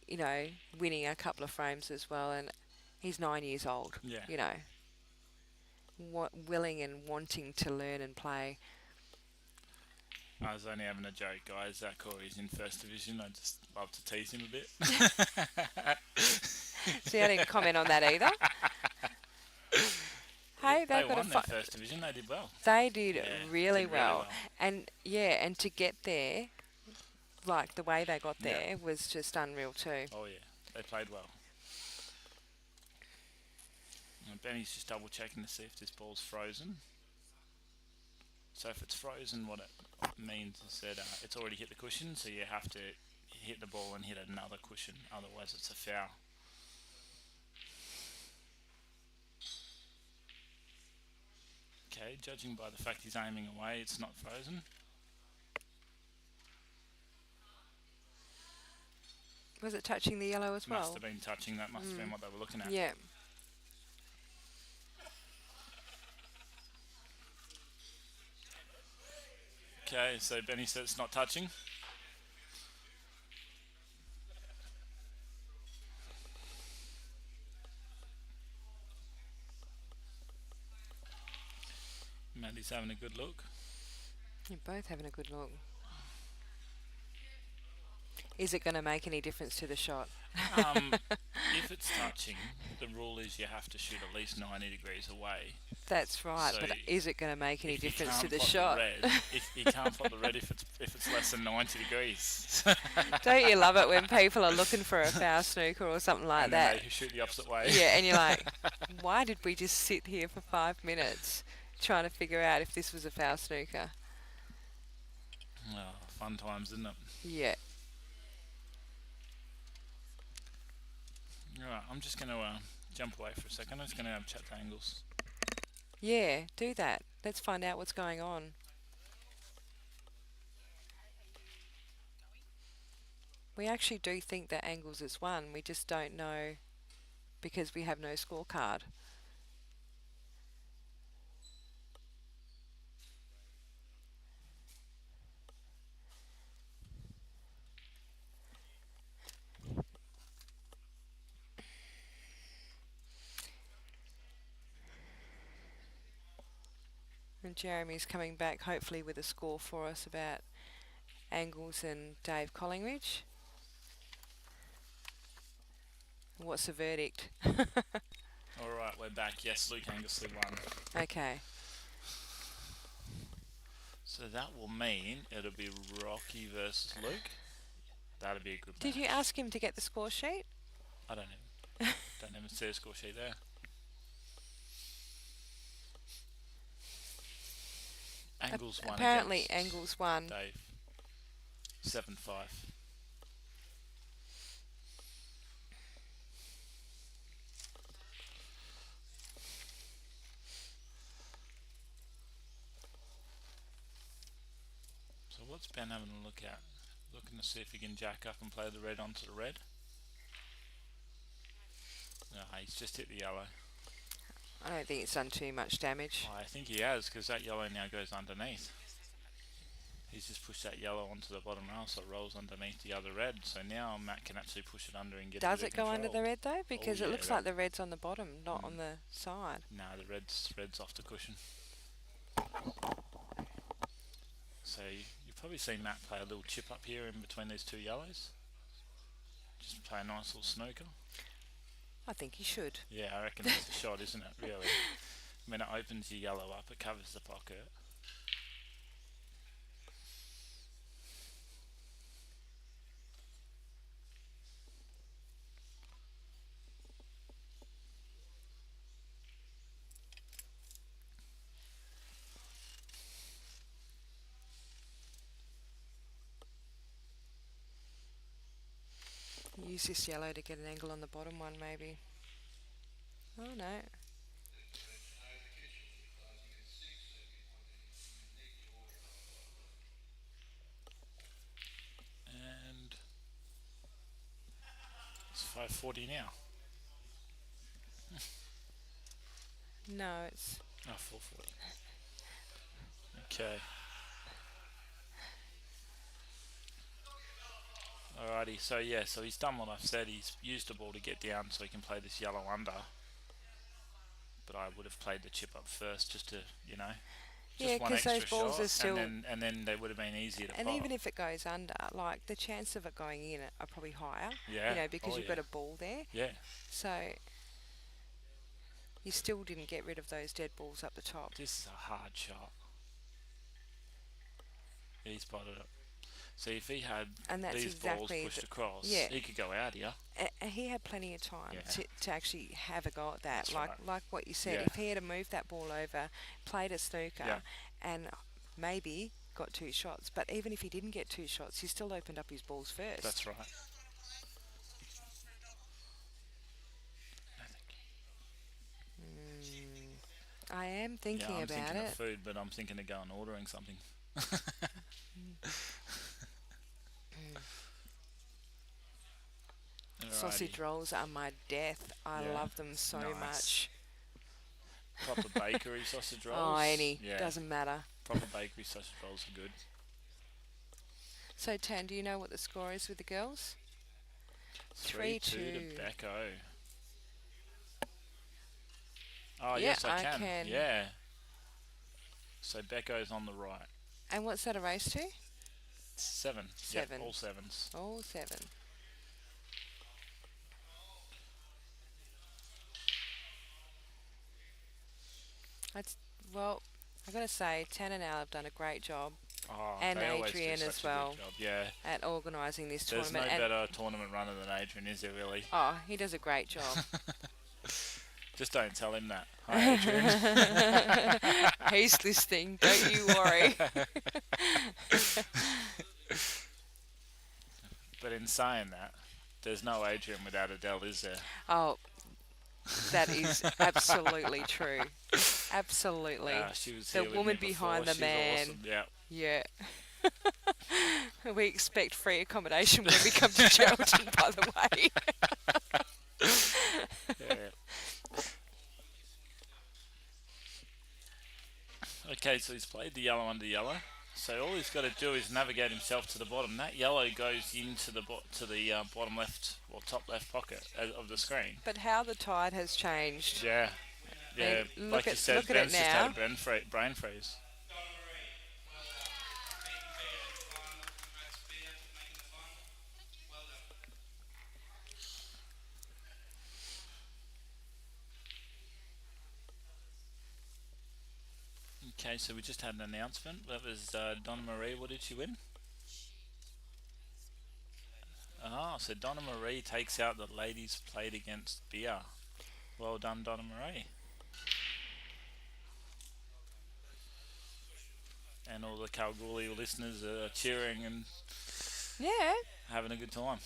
you know, winning a couple of frames as well. And he's 9 years old. Yeah. You know, willing and wanting to learn and play. I was only having a joke, guys. Corey's in first division. I just love to tease him a bit. See, I didn't comment on that either. Hey, They they've got won a their first division. They did well. They did Yeah, really did really well. well. And yeah, and to get there, like the way they got Yeah. there was just unreal too. Oh yeah, they played well. And Benny's just double checking to see if this ball's frozen. So if it's frozen, what it means is that it's already hit the cushion, so you have to hit the ball and hit another cushion, otherwise it's a foul. Okay, judging by the fact he's aiming away, it's not frozen. Was it touching the yellow as well? Must have been touching, that must have been what they were looking at. Yeah. Okay, so Benny said it's not touching. Maddie's having a good look. You're both having a good look. Is it going to make any difference to the shot? If it's touching, the rule is you have to shoot at least 90 degrees away. That's right, So but is it going to make any If you difference to can't the plot shot? red, if you can't plot the red if it's less than 90 degrees. Don't you love it when people are looking for a foul snooker or something like And that? then they shoot the opposite way. Yeah, and you're like, why did we just sit here for 5 minutes trying to figure out if this was a foul snooker? Oh, fun times, isn't it? Yeah. Alright, I'm just going to jump away for a second. I'm just going to have a chat to Angles. Yeah, do that. Let's find out what's going on. We actually do think that Angles has won. We just don't know because we have no scorecard. And Jeremy's coming back hopefully with a score for us about Angles and Dave Collingridge. What's the verdict? Alright, we're back. Yes, Luke Anglesey won. Okay. So that will mean it'll be Rocky versus Luke. That'll be a good match. Did you ask him to get the score sheet? I don't even see a score sheet there. Angles won. Apparently against Angles won. Dave. 7-5. So what's Ben having a look at? Looking to see if he can jack up and play the red onto the red. No, he's just hit the yellow. I don't think it's done too much damage. I think he has, because that yellow now goes underneath. He's just pushed that yellow onto the bottom rail, so it rolls underneath the other red. So now Matt can actually push it under and get Does a it bit go of under the control. red though? Because Oh, it yeah, looks that- like the red's on the bottom, not on the side. No, the red's off the cushion. So you've probably seen Matt play a little chip up here in between these two yellows. Just play a nice little snooker. I think he should. Yeah, I reckon that's the shot, isn't it, really? When it opens your yellow up, it covers the pocket. Use this yellow to get an angle on the bottom one maybe. Oh no. 440 now. No, it's Oh, 440. Okay. Alrighty, so yeah, so he's done what I've said. He's used the ball to get down so he can play this yellow under. But I would have played the chip up first just to, yeah, just one because extra those balls shot, are still. and then they would have been easier to And pop. even if it goes under, like the chance of it going in are probably higher. Yeah. Because you've got a ball there. Yeah. So you still didn't get rid of those dead balls up the top. This is a hard shot. He spotted it. See, if he had And that's these balls exactly pushed across, yeah. he could go out here. He had plenty of time Yeah. to actually have a go at that. That's like right. like what you said, Yeah. if he had moved that ball over, played a snooker, Yeah. and maybe got 2 shots. But even if he didn't get 2 shots, he still opened up his balls first. That's right. I am thinking I'm about thinking it. of food, but I'm thinking of going ordering something. Sausage Alrighty. rolls are my death. I Yeah. love them so Nice. much. Proper bakery sausage rolls. Oh, any. Yeah. Doesn't matter. Proper bakery sausage rolls are good. So, Tan, do you know what the score is with the girls? 3-2 to 3-2. Becco. Oh, Yeah, yes, I I can. can. Yeah. So Becco's on the right. And what's that a race to? 7. Seven. Yep, all 7s. All 7. Well, I got to say, Tan and Al have done a great job Oh, And they always do Adrian such as a good well. job. Yeah. at organising this There's tournament. no And better tournament runner than Adrian, is there really? oh, he does a great job. Just don't tell him that. Hi, Adrian. He's listening, don't you worry. But in saying that, there's no Adrian without Adele, is there? Oh, that is absolutely true. Absolutely. She was The here with woman me behind before. the She's man. Awesome. Yeah. Yeah. We expect free accommodation when we come to Geraldton, by the way. Yeah. Okay, so he's played the yellow under yellow. So all he's got to do is navigate himself to the bottom. That yellow goes into the bottom left or top left pocket of the screen. But how the tide has changed. Yeah, yeah. And Like you said, look at Ben's it just now. had a brain freeze. Okay, so we just had an announcement. That was Donna Marie. What did she win? Ah, so Donna Marie takes out the ladies played against beer. Well done, Donna Marie. And all the Kalgoorlie listeners are cheering and Yeah. having a good time.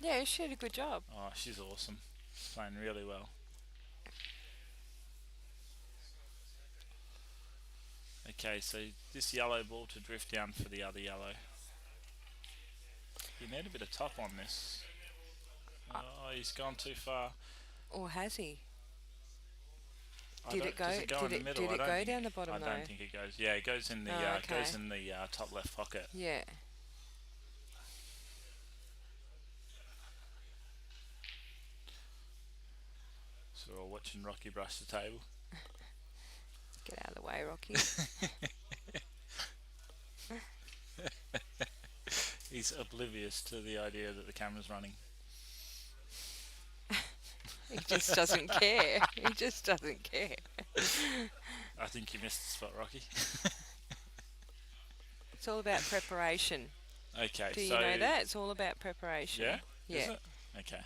Yeah, she did a good job. Oh, she's awesome. She's playing really well. Okay, so this yellow ball to drift down for the other yellow. You need a bit of top on this. Oh, he's gone too far. Or has he? I Did don't- it go? does it go in the Did middle? it I don't go think- down the bottom I though? don't think it goes. Yeah, it goes in the Oh, okay. goes in the top left pocket. Yeah. So we're all watching Rocky brush the table. Get out of the way, Rocky. He's oblivious to the idea that the camera's running. He just doesn't care. He just doesn't care. I think you missed the spot, Rocky. It's all about preparation. Okay, Do you so know that? It's all about preparation. yeah, Yeah. Is it? Okay.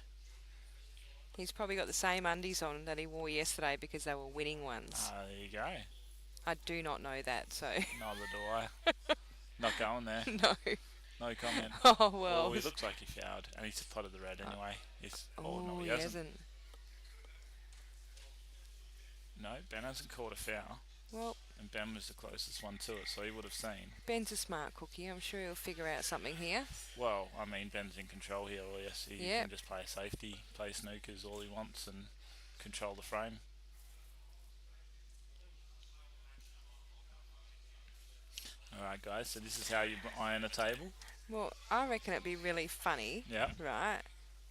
He's probably got the same undies on that he wore yesterday because they were winning ones. There you go. I do not know that, so Neither do I. Not going there. no. No comment. Oh well. Oh, he looks like he fouled, and he's potted the red anyway. No, Oh, he he hasn't. hasn't. No, Ben hasn't caught a foul. Well, And Ben was the closest one to it, so he would have seen. Ben's a smart cookie. I'm sure he'll figure out something here. Well, I mean, Ben's in control here. Or yes, he Yep. can just play safety, play snookers all he wants, and control the frame. Alright guys, so this is how you iron a table. Well, I reckon it'd be really funny, Yeah. right,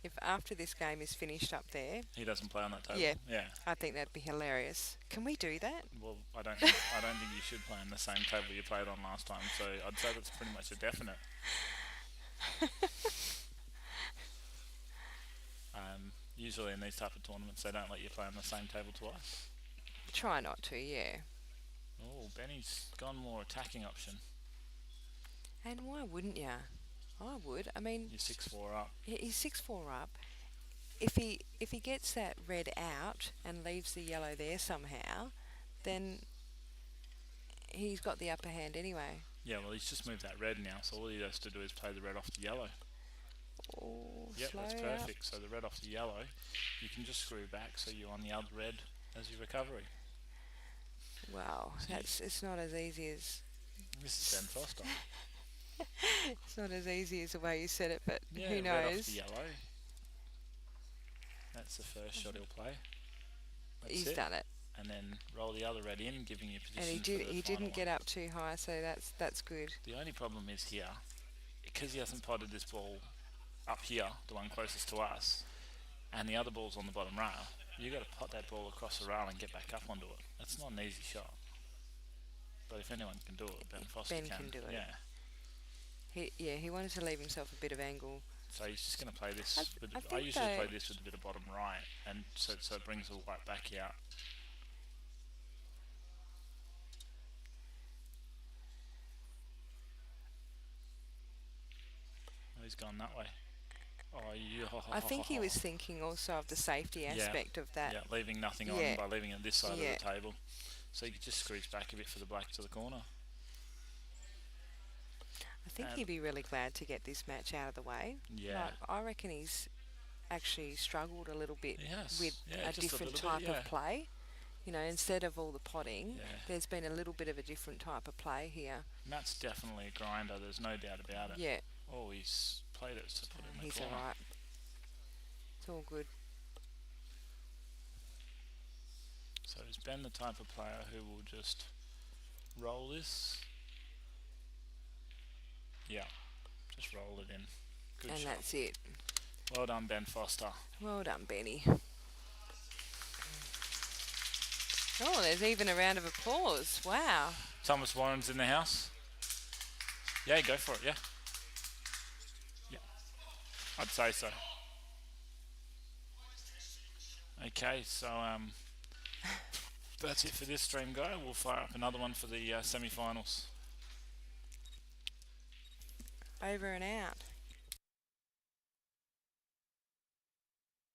if after this game is finished up there, He doesn't play on that table. Yeah. Yeah. I think that'd be hilarious. Can we do that? Well, I don't think you should play on the same table you played on last time, so I'd say that's pretty much a definite. Usually in these type of tournaments they don't let you play on the same table twice. Try not to, yeah. Oh, Benny's gone more attacking option. And why wouldn't you? I would. I mean, You're 6-4 up. he's 6-4 up. If he gets that red out and leaves the yellow there somehow, then he's got the upper hand anyway. Yeah, well he's just moved that red now, so all he has to do is play the red off the yellow. Oh, Yep, slow that's out. perfect. So the red off the yellow, you can just screw back so you're on the other red as your recovery. Wow, it's not as easy as This is Ben Foster. it's not as easy as the way you said it, but Yeah, who red off knows? the yellow. That's the first shot he'll play. That's He's it. done it, And then roll the other red in, giving you position and for the he final didn't get one. up too high, so that's good. The only problem is here, because he hasn't potted this ball up here, the one closest to us, and the other ball's on the bottom rail, you got to pot that ball across the rail and get back up onto it. That's not an easy shot. But if anyone can do it, Ben Foster Ben can do it. Yeah. He wanted to leave himself a bit of angle. So he's just going to play this. I I think usually they- play this with a bit of bottom right, and so it brings the white back out. Oh, he's gone that way. Oh, I think he was thinking also of the safety aspect of that. Yeah, leaving nothing on Yeah. by leaving it this side Yeah. of the table. So you could just screech back a bit for the black to the corner. I think he'd be really glad to get this match out of the way. Yeah. Like, I reckon he's actually struggled a little bit Yes. with Yeah, a just a different little type bit, yeah. of play. You know, instead of all the potting, Yeah. there's been a little bit of a different type of play here. Matt's definitely a grinder, there's no doubt about it. Yeah, Oh, he's played it to put it in the he's corner. alright. It's all good. So is Ben the type of player who will just roll this? Yeah, just roll it in. Good And shot. that's it. Well done, Ben Foster. Well done, Benny. Oh, there's even a round of applause. Wow. Thomas Warren's in the house. Yeah, go for it, yeah. Yeah, I'd say so. Okay, so that's it for this stream, guy. We'll fire up another one for the semi-finals. Over and out.